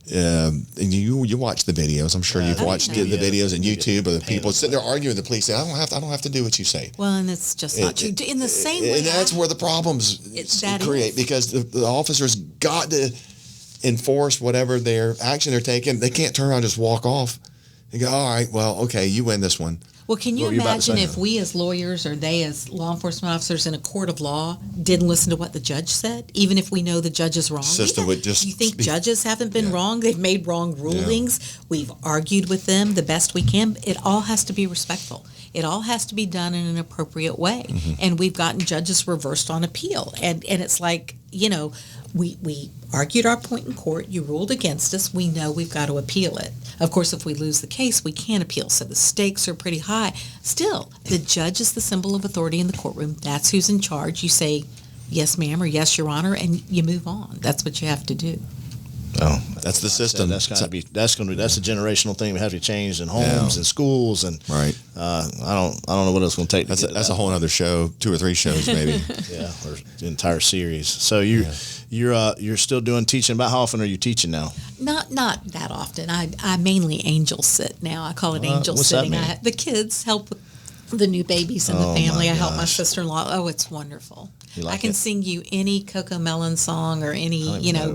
Speaker 2: And you watch the videos. I'm sure you've watched the videos on YouTube of the people sitting there arguing with the police. Say, I don't have to do what you say.
Speaker 4: Well, and it's just not true. In the same way,
Speaker 2: and that's where the problems create, because the officers got to enforce whatever their action they're taking. They can't turn around and just walk off and go, all right, well, okay, you win this one.
Speaker 4: Well, can you imagine if we as lawyers or they as law enforcement officers in a court of law didn't listen to what the judge said, even if we know the judge is wrong? You think judges haven't been wrong? They've made wrong rulings. Yeah. We've argued with them the best we can. It all has to be respectful. It all has to be done in an appropriate way. And we've gotten judges reversed on appeal. And it's like, we argued our point in court. You ruled against us. We know we've got to appeal it. Of course, if we lose the case, we can't appeal. So the stakes are pretty high. Still, the judge is the symbol of authority in the courtroom. That's who's in charge. You say, yes, ma'am, or yes, Your Honor, and you move on. That's what you have to do.
Speaker 3: Oh,
Speaker 2: That's the system.
Speaker 3: That's a generational thing that has to be changed in homes and schools and
Speaker 2: Right.
Speaker 3: I don't know what it's going to take.
Speaker 2: That's a whole other show, 2 or 3 shows maybe.
Speaker 3: Yeah, or the entire series. So you're still doing teaching. About how often are you teaching now?
Speaker 4: Not that often. I mainly angel sit now. I call it angel
Speaker 3: what's that
Speaker 4: sitting.
Speaker 3: mean?
Speaker 4: The kids help with the new babies in the family. I help my sister-in-law. Oh, it's wonderful.
Speaker 3: like
Speaker 4: I can
Speaker 3: it?
Speaker 4: sing you any Coco Melon song or any,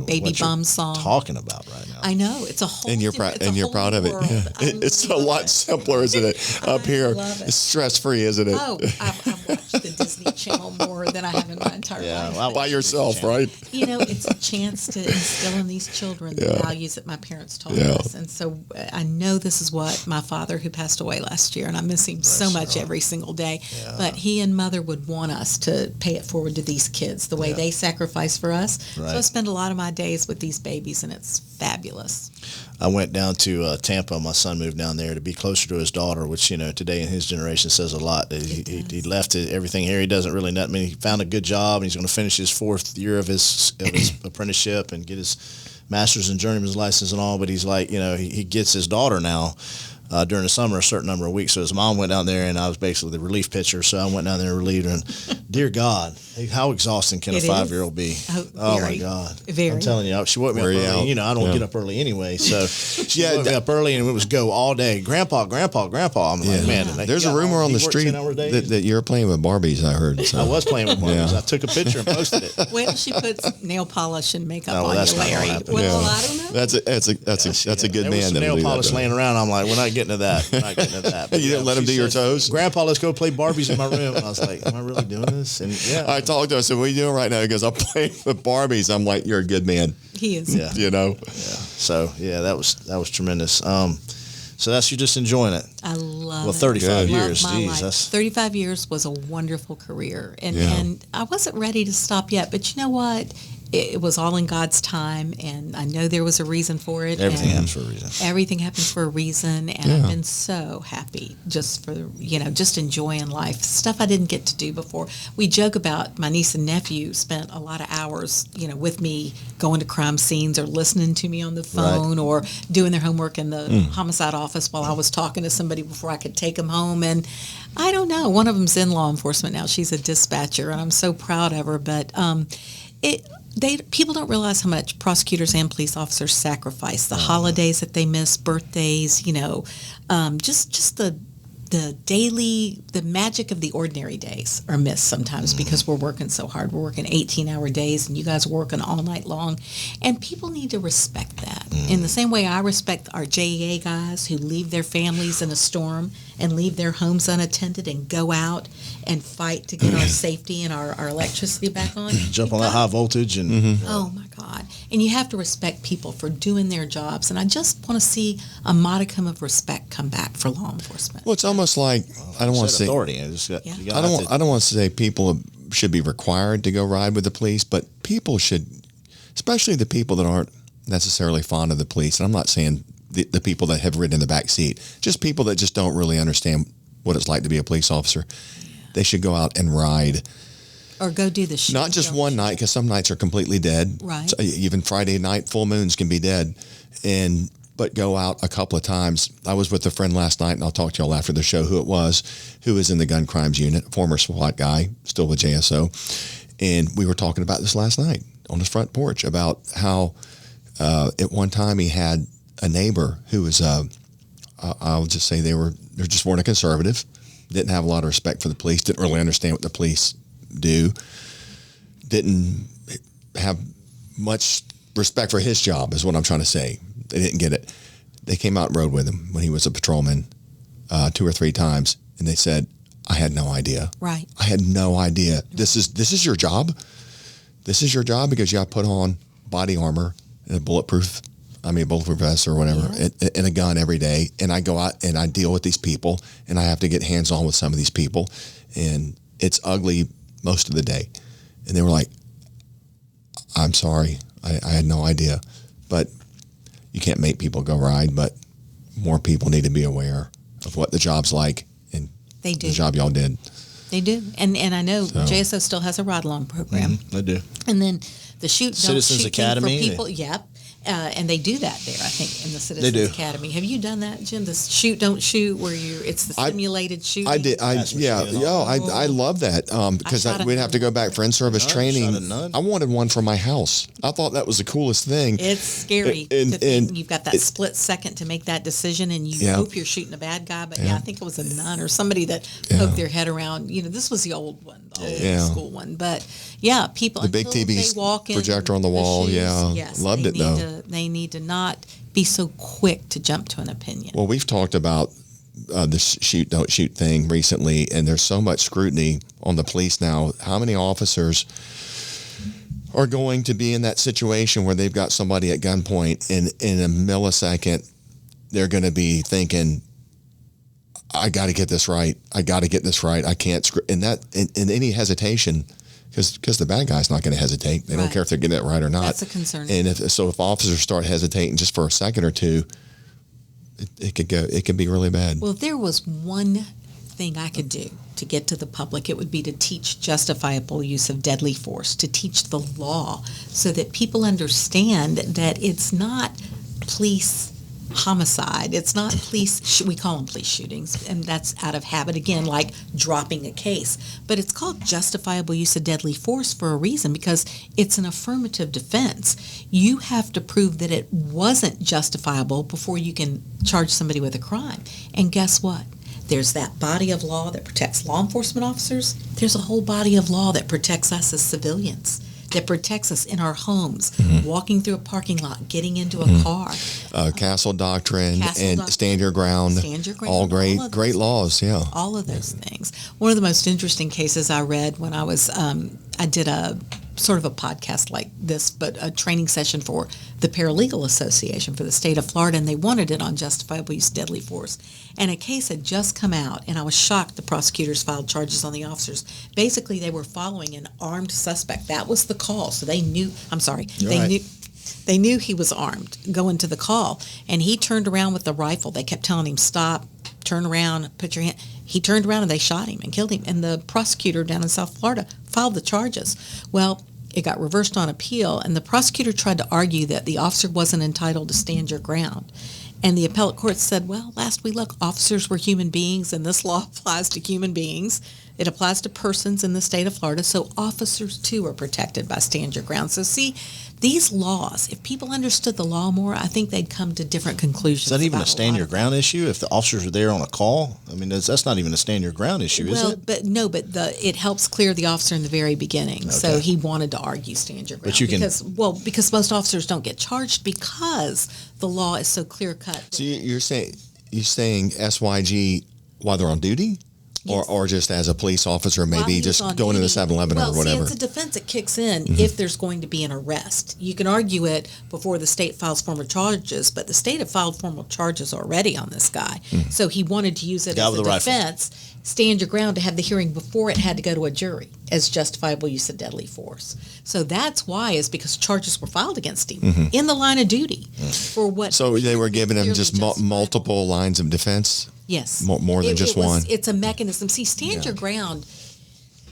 Speaker 4: baby
Speaker 3: what you're
Speaker 4: bum song.
Speaker 3: Talking about right now.
Speaker 4: I know, it's a whole
Speaker 2: And you're proud of it. Yeah. It's a lot simpler, isn't it? Up here,
Speaker 4: love it.
Speaker 2: it's stress-free, isn't it?
Speaker 4: Oh, I've watched the Disney Channel more than I have in my entire life.
Speaker 3: well,
Speaker 2: By yourself, right?
Speaker 4: It's a chance to instill in these children the values that my parents taught us. And so I know this is what my father, who passed away last year, and I miss him so much every single day, but he and mother would want us to pay it forward to these kids the way they sacrifice for us.
Speaker 3: Right.
Speaker 4: So I spend a lot of my days with these babies, and it's fabulous.
Speaker 3: I went down to Tampa. My son moved down there to be closer to his daughter, which, today in his generation says a lot. He left everything here. He doesn't really know. I mean, he found a good job, and he's going to finish his 4th year of his apprenticeship and get his master's and journeyman's license and all. But he's like, he gets his daughter now during the summer a certain number of weeks. So his mom went down there, and I was basically the relief pitcher. So I went down there and relieved her. And dear God, how exhausting can a 5-year-old be? Oh my God.
Speaker 4: Very.
Speaker 3: I'm telling you, she woke me up early. I don't get up early anyway. So she woke me up early, and it was go all day. Grandpa. I'm like, man.
Speaker 2: There's a rumor on the street that you're playing with Barbies, I heard. So.
Speaker 3: I was playing with Barbies. I took a picture and posted it.
Speaker 4: Wait till she puts nail polish and makeup on
Speaker 3: that's
Speaker 4: you,
Speaker 3: not gonna
Speaker 4: Larry.
Speaker 3: happen.
Speaker 4: Well, I don't know.
Speaker 2: That's a good
Speaker 3: there
Speaker 2: man.
Speaker 3: was some nail polish laying around. I'm like, we're not getting to that. But
Speaker 2: you didn't let him do your toes?
Speaker 3: Grandpa, let's go play Barbies in my room. And I was like, am I really doing this? And
Speaker 2: I talked to him. I said, what are you doing right now? He goes, I'm playing with Barbies. I'm like, you're a good man.
Speaker 4: He is.
Speaker 3: Yeah. So that was tremendous. So you're just enjoying it.
Speaker 4: I love it.
Speaker 3: Well, 35
Speaker 4: I love
Speaker 3: years.
Speaker 4: my
Speaker 3: Geez,
Speaker 4: life.
Speaker 3: that's
Speaker 4: 35 years was a wonderful career. And I wasn't ready to stop yet. But you know what? It was all in God's time, and I know there was a reason for it.
Speaker 3: Everything happens for a reason.
Speaker 4: Everything happens for a reason, and I've been so happy just for, just enjoying life. Stuff I didn't get to do before. We joke about my niece and nephew spent a lot of hours, with me going to crime scenes or listening to me on the phone or doing their homework in the homicide office while I was talking to somebody before I could take them home. And I don't know. One of them's in law enforcement now. She's a dispatcher, and I'm so proud of her. But people don't realize how much prosecutors and police officers sacrifice. The holidays that they miss, birthdays, just the magic of the ordinary days are missed sometimes because we're working so hard. We're working 18-hour days, and you guys are working all night long. And people need to respect that. In the same way I respect our JEA guys who leave their families in a storm and leave their homes unattended and go out and fight to get our safety and our electricity back on.
Speaker 3: Jump on that high voltage and
Speaker 4: oh my God. And you have to respect people for doing their jobs. And I just want to see a modicum of respect come back for law enforcement.
Speaker 2: Well, it's almost like I don't want to say
Speaker 3: authority.
Speaker 2: I don't want to say people should be required to go ride with the police, but people should, especially the people that aren't necessarily fond of the police. And I'm not saying the people that have ridden in the back seat, just people that just don't really understand what it's like to be a police officer. They should go out and ride.
Speaker 4: Or go do the show.
Speaker 2: Not just one night, because some nights are completely dead.
Speaker 4: Right.
Speaker 2: So even Friday night, full moons can be dead. But go out a couple of times. I was with a friend last night, and I'll talk to y'all after the show who it was, who was in the gun crimes unit, former SWAT guy, still with JSO. And we were talking about this last night on his front porch about how at one time he had a neighbor who was, I'll just say they just weren't a conservative, didn't have a lot of respect for the police, didn't really understand what the police do, didn't have much respect for his job is what I'm trying to say. They didn't get it. They came out and rode with him when he was a patrolman 2 or 3 times, and they said, I had no idea.
Speaker 4: Right.
Speaker 2: I had no idea. This is your job? This is your job because you got to put on body armor and a bulletproof bulletproof vest or whatever, and a gun every day. And I go out and I deal with these people, and I have to get hands-on with some of these people, and it's ugly most of the day. And they were like, I'm sorry, I had no idea. But you can't make people go ride, but more people need to be aware of what the job's like and
Speaker 4: They do.
Speaker 2: the job y'all did.
Speaker 4: They do. And I know JSO still has a ride-along program.
Speaker 3: They do.
Speaker 4: And then the shoot
Speaker 3: Citizens
Speaker 4: don't shoot
Speaker 3: Academy,
Speaker 4: thing for people. Yep. And they do that there, I think, in the Citizens
Speaker 3: do.
Speaker 4: Academy. Have you done that, Jim? The shoot, don't shoot, where it's the simulated shooting?
Speaker 2: I did. I love that because
Speaker 4: shot a
Speaker 2: we'd have to go back for in-service training.
Speaker 3: shot a nun.
Speaker 2: I wanted one for my house. I thought that was the coolest thing.
Speaker 4: It's scary to think you've got that split second to make that decision, and you hope you're shooting a bad guy. But I think it was a nun or somebody that poked their head around. This was the old one, the old school one. But people,
Speaker 2: The big
Speaker 4: until
Speaker 2: TV
Speaker 4: they walk in
Speaker 2: projector on the wall,
Speaker 4: yes,
Speaker 2: loved it though.
Speaker 4: They need to not be so quick to jump to an opinion.
Speaker 2: Well, we've talked about this shoot, don't shoot thing recently, and there's so much scrutiny on the police now. How many officers are going to be in that situation where they've got somebody at gunpoint, and in a millisecond, they're going to be thinking, I got to get this right. I can't and any hesitation, because the bad guy's not going to hesitate. They don't care if they're getting it right or not.
Speaker 4: That's a concern.
Speaker 2: And if officers start hesitating just for a second or two, it could be really bad.
Speaker 4: Well, if there was one thing I could do to get to the public, it would be to teach justifiable use of deadly force, to teach the law so that people understand that it's not police homicide. It's not police, we call them police shootings, and that's out of habit, again, like dropping a case. But it's called justifiable use of deadly force for a reason, because it's an affirmative defense. You have to prove that it wasn't justifiable before you can charge somebody with a crime. And guess what? There's that body of law that protects law enforcement officers. There's a whole body of law that protects us as civilians, that protects us in our homes, walking through a parking lot, getting into a car.
Speaker 2: Castle Doctrine and Stand Your Ground.
Speaker 4: Stand Your Ground.
Speaker 2: All great laws, yeah.
Speaker 4: All of those things. One of the most interesting cases I read when I was, I did a sort of a podcast like this, but a training session for the Paralegal Association for the state of Florida, and they wanted it on justifiable use of deadly force. And a case had just come out, and I was shocked the prosecutors filed charges on the officers. Basically, they were following an armed suspect. That was the call, so they knew, they knew he was armed going to the call, and he turned around with the rifle. They kept telling him, stop, turn around, put your hand. He turned around and they shot him and killed him. And the prosecutor down in South Florida filed the charges. Well, it got reversed on appeal, and the prosecutor tried to argue that the officer wasn't entitled to stand your ground. And the appellate court said, well, last we looked, officers were human beings, and this law applies to human beings. It applies to persons in the state of Florida, so officers, too, are protected by stand your ground. So, see, these laws, if people understood the law more, I think they'd come to different conclusions.
Speaker 3: Is that even
Speaker 4: about
Speaker 3: a stand your ground issue? If the officers are there on a call, I mean, that's not even a stand your ground issue, is it?
Speaker 4: But it helps clear the officer in the very beginning. Okay. So he wanted to argue stand your ground.
Speaker 3: But
Speaker 4: because most officers don't get charged because the law is so clear cut.
Speaker 2: So you're saying SYG while they're on duty?
Speaker 4: Yes.
Speaker 2: Or just as a police officer, maybe just going to the 7-Eleven or whatever.
Speaker 4: See, it's a defense that kicks in if there's going to be an arrest. You can argue it before the state files formal charges, but the state had filed formal charges already on this guy. So he wanted to use it as a defense, stand your ground, to have the hearing before it had to go to a jury as justifiable use of deadly force. So that's why, is because charges were filed against him in the line of duty for what.
Speaker 2: So they were giving him just multiple lines of defense?
Speaker 4: Yes.
Speaker 2: More than just one.
Speaker 4: It's a mechanism. See, stand your ground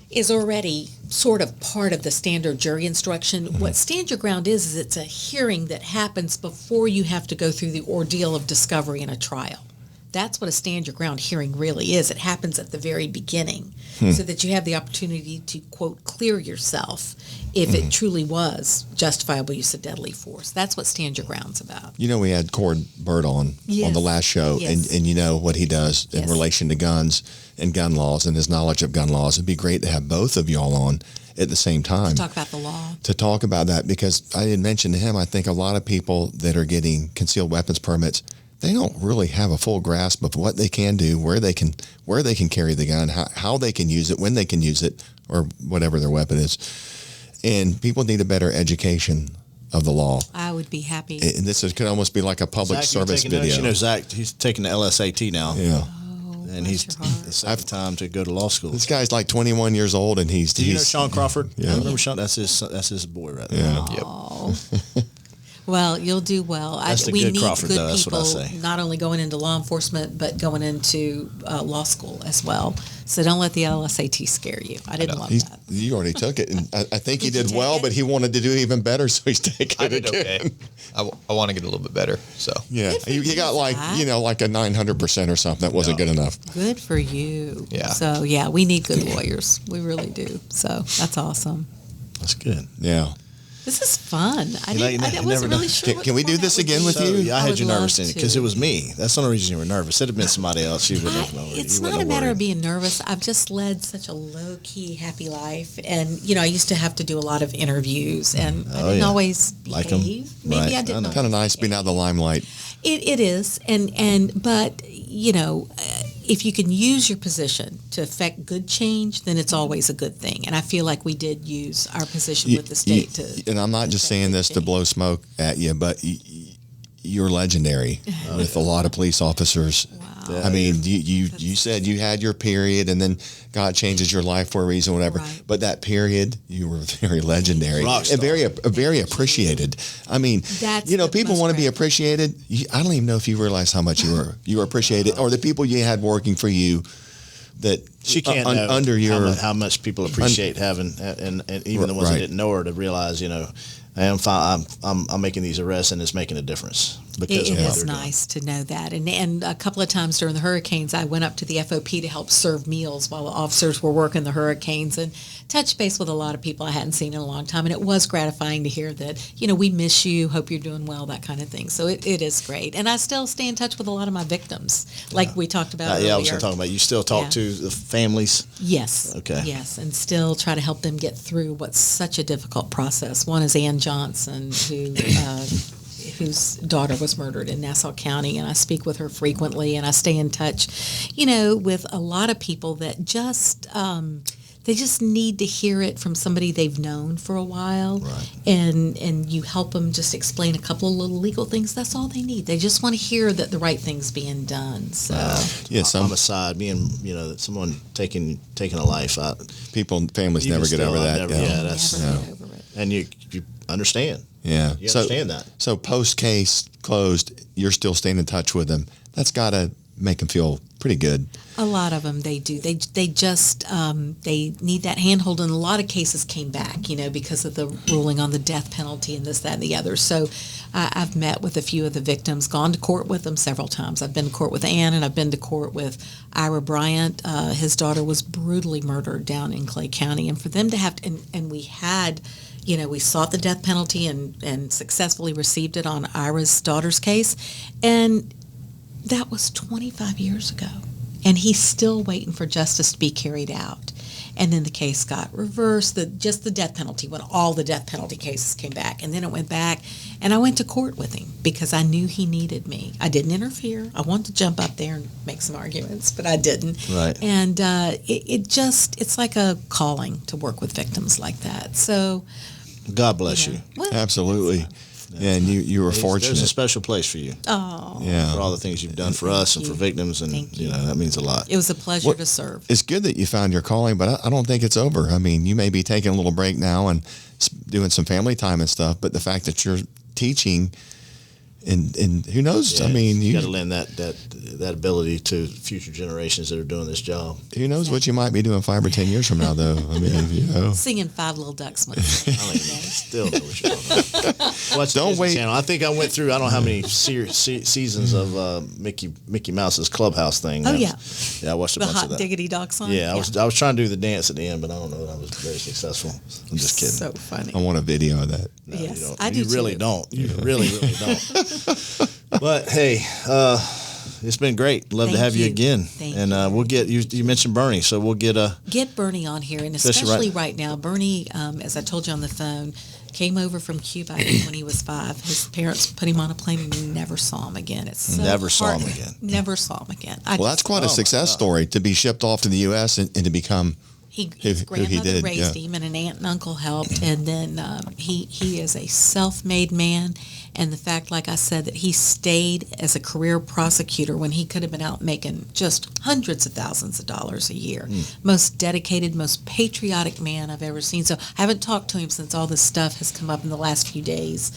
Speaker 4: is already sort of part of the standard jury instruction. What stand your ground is it's a hearing that happens before you have to go through the ordeal of discovery in a trial. That's what a stand your ground hearing really is. It happens at the very beginning so that you have the opportunity to, quote, clear yourself if it truly was justifiable use of deadly force. That's what stand your ground's about.
Speaker 2: You know, we had Cord Bird on the last show, and you know what he does in relation to guns and gun laws and his knowledge of gun laws. It'd be great to have both of y'all on at the same time.
Speaker 4: To talk about the law.
Speaker 2: To talk about that, because I had mentioned to him, I think a lot of people that are getting concealed weapons permits, they don't really have a full grasp of what they can do, where they can carry the gun, how they can use it, when they can use it, or whatever their weapon is. And people need a better education of the law.
Speaker 4: I would be happy.
Speaker 2: And could almost be like a public
Speaker 3: Zach,
Speaker 2: service
Speaker 3: taking notes?
Speaker 2: video.
Speaker 3: You know, Zach, he's taking the LSAT now.
Speaker 2: Yeah.
Speaker 3: And he's it's the time to go to law school.
Speaker 2: This guy's like 21 years old, and he's.
Speaker 3: Do you know Sean Crawford?
Speaker 2: Yeah.
Speaker 3: Remember Sean? That's his boy right there.
Speaker 2: Yeah.
Speaker 4: Oh. Well, you'll do well.
Speaker 3: That's the
Speaker 4: we
Speaker 3: good
Speaker 4: need
Speaker 3: Crawford,
Speaker 4: good
Speaker 3: though, that's what I
Speaker 4: people,
Speaker 3: say.
Speaker 4: not only going into law enforcement, but going into law school as well. So don't let the LSAT scare you. I didn't love that.
Speaker 2: You already took it, and I think he
Speaker 4: Did you
Speaker 2: did
Speaker 4: take
Speaker 2: well,
Speaker 4: it?
Speaker 2: but he wanted to do even better, so he's taking
Speaker 5: I
Speaker 2: it
Speaker 5: did
Speaker 2: again.
Speaker 5: okay. I want to get a little bit better. So
Speaker 2: Yeah,
Speaker 4: Good for
Speaker 2: he got like
Speaker 4: Zach.
Speaker 2: like a 900% or something. That wasn't good enough.
Speaker 4: Good for you.
Speaker 5: Yeah.
Speaker 4: So yeah, we need good lawyers. We really do. So that's awesome.
Speaker 3: That's good.
Speaker 2: Yeah.
Speaker 4: This is fun. I
Speaker 3: You know,
Speaker 4: didn't. I
Speaker 3: you
Speaker 4: wasn't
Speaker 3: never
Speaker 4: really
Speaker 3: know.
Speaker 4: sure.
Speaker 2: Can we do this again with
Speaker 3: So,
Speaker 2: you?
Speaker 3: yeah, I had
Speaker 4: would
Speaker 3: you nervous
Speaker 4: love
Speaker 3: in it because
Speaker 4: to.
Speaker 3: it was me. That's the only reason you were nervous. It'd have been somebody else. You wouldn't have known.
Speaker 4: It's
Speaker 3: You
Speaker 4: not
Speaker 3: wouldn't
Speaker 4: a
Speaker 3: have
Speaker 4: matter of
Speaker 3: worried.
Speaker 4: being nervous. I've just led such a low key, happy life, and I used to have to do a lot of interviews, and I didn't
Speaker 3: yeah.
Speaker 4: always
Speaker 3: Like 'em?
Speaker 4: behave. Maybe
Speaker 3: Right,
Speaker 4: I
Speaker 3: I
Speaker 4: didn't.
Speaker 3: know.
Speaker 2: Kind of nice being out of the limelight.
Speaker 4: It is, but if you can use your position to affect good change, then it's always a good thing. And I feel like we did use our position with the state to.
Speaker 2: And I'm not just
Speaker 4: affect
Speaker 2: saying
Speaker 4: good
Speaker 2: this to
Speaker 4: change.
Speaker 2: blow smoke at you, but you're legendary with a lot of police officers.
Speaker 4: Wow.
Speaker 2: I mean, you said you had your period, and then God changes your life for a reason, whatever.
Speaker 4: Right.
Speaker 2: But that period, you were very legendary
Speaker 3: Rock
Speaker 2: and
Speaker 3: star.
Speaker 2: very appreciated. I mean,
Speaker 4: That's
Speaker 2: people
Speaker 4: the most
Speaker 2: want to be
Speaker 4: gratifying.
Speaker 2: appreciated. I don't even know if you realize how much you were appreciated, or the people you had working for you. That
Speaker 3: She can't know
Speaker 2: under your
Speaker 3: how much people appreciate having, and even the ones
Speaker 2: Right.
Speaker 3: that didn't know her to realize, I am fine. I'm making these arrests, and it's making a difference because
Speaker 4: It
Speaker 3: of what
Speaker 4: is
Speaker 3: they're doing.
Speaker 4: nice to know that. And a couple of times during the hurricanes, I went up to the FOP to help serve meals while the officers were working the hurricanes and touched base with a lot of people I hadn't seen in a long time. And it was gratifying to hear that, we miss you, hope you're doing well, that kind of thing. So it is great. And I still stay in touch with a lot of my victims, like we talked about earlier.
Speaker 3: Yeah, I was talking about. You still talk
Speaker 4: Yeah.
Speaker 3: to the families.
Speaker 4: Yes.
Speaker 3: Okay.
Speaker 4: Yes, and still try to help them get through what's such a difficult process. One is Ann Johnson, whose daughter was murdered in Nassau County, and I speak with her frequently, and I stay in touch, with a lot of people that just they just need to hear it from somebody they've known for a while,
Speaker 3: Right.
Speaker 4: and you help them just explain a couple of little legal things. That's all they need. They just want to hear that the right thing's being done. So.
Speaker 3: Homicide, someone taking a life.
Speaker 2: families never get over that.
Speaker 4: Never get over it.
Speaker 3: And you understand.
Speaker 2: Yeah.
Speaker 3: You understand that.
Speaker 2: So post case closed, you're still staying in touch with them. That's got to make them feel pretty good.
Speaker 4: A lot of them, they do. They just they need that handhold, and a lot of cases came back, because of the ruling on the death penalty and this, that, and the other. So I've met with a few of the victims, gone to court with them several times. I've been to court with Ann, and I've been to court with Ira Bryant. His daughter was brutally murdered down in Clay County, and for them to have to, and we had. We sought the death penalty and successfully received it on Ira's daughter's case. And that was 25 years ago. And he's still waiting for justice to be carried out. And then the case got reversed, just the death penalty, when all the death penalty cases came back. And then it went back. And I went to court with him because I knew he needed me. I didn't interfere. I wanted to jump up there and make some arguments, but I didn't.
Speaker 3: Right.
Speaker 4: And it's like a calling to work with victims like that. So...
Speaker 3: God bless you.
Speaker 4: Well,
Speaker 2: Absolutely. And you were
Speaker 3: There's a
Speaker 2: fortunate.
Speaker 3: special place for you.
Speaker 4: oh,
Speaker 2: Yeah.
Speaker 3: For all the things you've done for us and for victims, and
Speaker 4: Thank you.
Speaker 3: that means a lot.
Speaker 4: it was a pleasure to serve.
Speaker 2: It's good that you found your calling, but I don't think it's over. I mean, you may be taking a little break now and doing some family time and stuff, but the fact that you're teaching and who knows?
Speaker 3: Yeah,
Speaker 2: I mean,
Speaker 3: you got to lend that ability to future generations that are doing this job.
Speaker 2: who knows what you might be doing 5 or 10 years from now, though. I mean,
Speaker 4: Singing Five Little Ducks with
Speaker 3: I don't even still know what you're talking about. Watch the
Speaker 2: Don't
Speaker 3: Disney
Speaker 2: wait.
Speaker 3: Channel. I think I went through. I don't know how many seasons of Mickey Mouse's Clubhouse thing.
Speaker 4: Oh,
Speaker 3: I
Speaker 4: yeah.
Speaker 3: I watched a
Speaker 4: the
Speaker 3: bunch
Speaker 4: Hot
Speaker 3: of that.
Speaker 4: Diggity Dog song.
Speaker 3: Yeah, I was trying to do the dance at the end, but I don't know that I was very successful. I'm just kidding.
Speaker 4: So funny.
Speaker 2: I want a video of that.
Speaker 3: No,
Speaker 4: Yes,
Speaker 3: you don't.
Speaker 4: I do
Speaker 3: You really
Speaker 4: too.
Speaker 3: don't. You really don't. But hey, it's been great. Love to
Speaker 4: Thank
Speaker 3: have you
Speaker 4: you.
Speaker 3: again.
Speaker 4: Thank
Speaker 3: and
Speaker 4: you.
Speaker 3: we'll get you mentioned Bernie, so we'll get
Speaker 4: Get Bernie on here, and
Speaker 3: Especially
Speaker 4: especially right now. Bernie, as I told you on the phone, came over from Cuba I think, when he was 5. His parents put him on a plane and he never saw him again. It's so
Speaker 3: Never saw him
Speaker 4: heart-
Speaker 3: again.
Speaker 4: Never saw him again.
Speaker 2: Well, that's quite a success story to be shipped off to the U.S. and to become
Speaker 4: His
Speaker 2: who
Speaker 4: grandmother
Speaker 2: he did,
Speaker 4: raised
Speaker 2: yeah.
Speaker 4: him, and an aunt and uncle helped, and then he is a self-made man. And the fact, like I said, that he stayed as a career prosecutor when he could have been out making just hundreds of thousands of dollars a year. Most dedicated, most patriotic man I've ever seen. So I haven't talked to him since all this stuff has come up in the last few days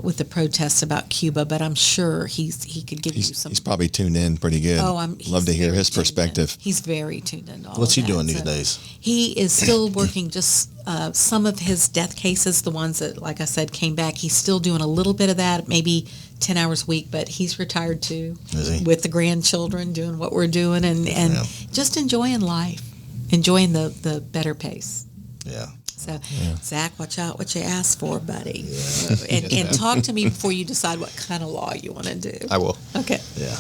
Speaker 4: with the protests about Cuba, but I'm sure he could give you some.
Speaker 2: He's probably tuned in pretty good.
Speaker 4: He's
Speaker 2: Love to hear
Speaker 4: very
Speaker 2: his
Speaker 4: tuned in.
Speaker 2: perspective.
Speaker 4: He's very tuned in to all
Speaker 3: What's
Speaker 4: of
Speaker 3: he
Speaker 4: that.
Speaker 3: doing these
Speaker 4: So
Speaker 3: days?
Speaker 4: He is still working just some of his death cases, the ones that, like I said, came back. He's still doing a little bit of that, maybe 10 hours a week, but he's retired too.
Speaker 3: Is he?
Speaker 4: With the grandchildren, doing what we're doing, and
Speaker 3: Yeah.
Speaker 4: just enjoying life, enjoying the better pace.
Speaker 3: Yeah.
Speaker 4: So, Zach, watch out what you ask for, buddy. And talk to me before you decide what kind of law you want to do.
Speaker 5: I will.
Speaker 4: Okay.
Speaker 3: Yeah.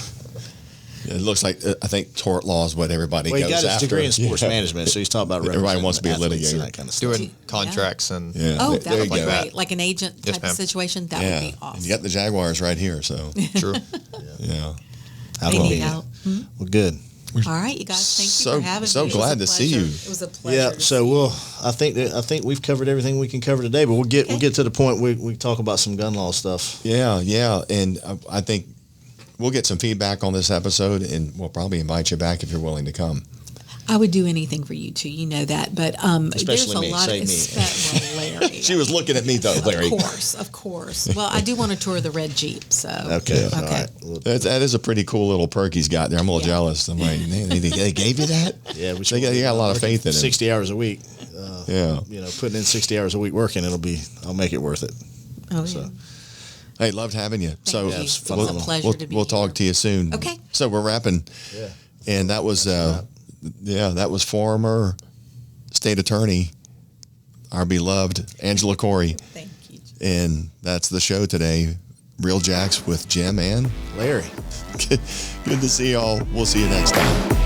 Speaker 2: It looks like, I think tort law is what everybody
Speaker 3: Well,
Speaker 2: goes
Speaker 3: he got his
Speaker 2: after.
Speaker 3: degree in sports
Speaker 2: Yeah.
Speaker 3: management, so he's talking about
Speaker 2: Everybody wants to be a
Speaker 3: athletes and
Speaker 2: litigator.
Speaker 3: that kind of stuff.
Speaker 5: Doing contracts and
Speaker 2: Yeah.
Speaker 4: Oh,
Speaker 2: there
Speaker 4: that
Speaker 2: you
Speaker 4: would be
Speaker 2: go.
Speaker 4: great. Like an agent
Speaker 5: Yes,
Speaker 4: type
Speaker 5: ma'am.
Speaker 4: of situation, that
Speaker 2: Yeah.
Speaker 4: would be awesome.
Speaker 2: And you got the Jaguars right here, so
Speaker 5: true.
Speaker 2: yeah.
Speaker 3: How
Speaker 4: They
Speaker 3: long?
Speaker 4: need help.
Speaker 3: Well, good.
Speaker 4: All right, you guys. Thank you
Speaker 2: So-
Speaker 4: for having
Speaker 2: so
Speaker 4: me. It was
Speaker 2: glad
Speaker 4: a
Speaker 2: to see
Speaker 4: pleasure.
Speaker 2: you.
Speaker 4: It was a pleasure.
Speaker 3: Yeah,
Speaker 4: to
Speaker 3: so
Speaker 4: see you.
Speaker 3: I think we've covered everything we can cover today, but we'll get to the point we talk about some gun law stuff.
Speaker 2: Yeah, and I think we'll get some feedback on this episode, and we'll probably invite you back if you're willing to come.
Speaker 4: I would do anything for you two, you know that. But
Speaker 3: Especially
Speaker 4: there's a
Speaker 3: me,
Speaker 4: lot
Speaker 3: say
Speaker 4: of
Speaker 3: me.
Speaker 4: well, Larry.
Speaker 2: She was looking at me though, Larry.
Speaker 4: Of course. Well, I do want to tour the red Jeep. So
Speaker 3: Okay. All right. Well,
Speaker 2: That is a pretty cool little perk he's got there. I'm a little
Speaker 4: Yeah.
Speaker 2: jealous. I'm like, man, they gave you that?
Speaker 3: yeah, we
Speaker 2: They got a lot of faith in him.
Speaker 3: 60 hours a week.
Speaker 2: Yeah.
Speaker 3: Putting in 60 hours a week working, I'll make it worth it.
Speaker 4: Oh, yeah.
Speaker 3: So.
Speaker 2: Hey, loved having you. So
Speaker 4: you.
Speaker 3: it's
Speaker 4: It was a pleasure to be
Speaker 2: we'll talk
Speaker 4: here.
Speaker 2: to you soon.
Speaker 4: Okay.
Speaker 2: So we're wrapping.
Speaker 3: Yeah.
Speaker 2: And that was that was former state attorney, our beloved Angela Corey.
Speaker 4: Thank you.
Speaker 2: And that's the show today. RealJax with Jim and
Speaker 3: Larry.
Speaker 2: good to see y'all. We'll see you next time.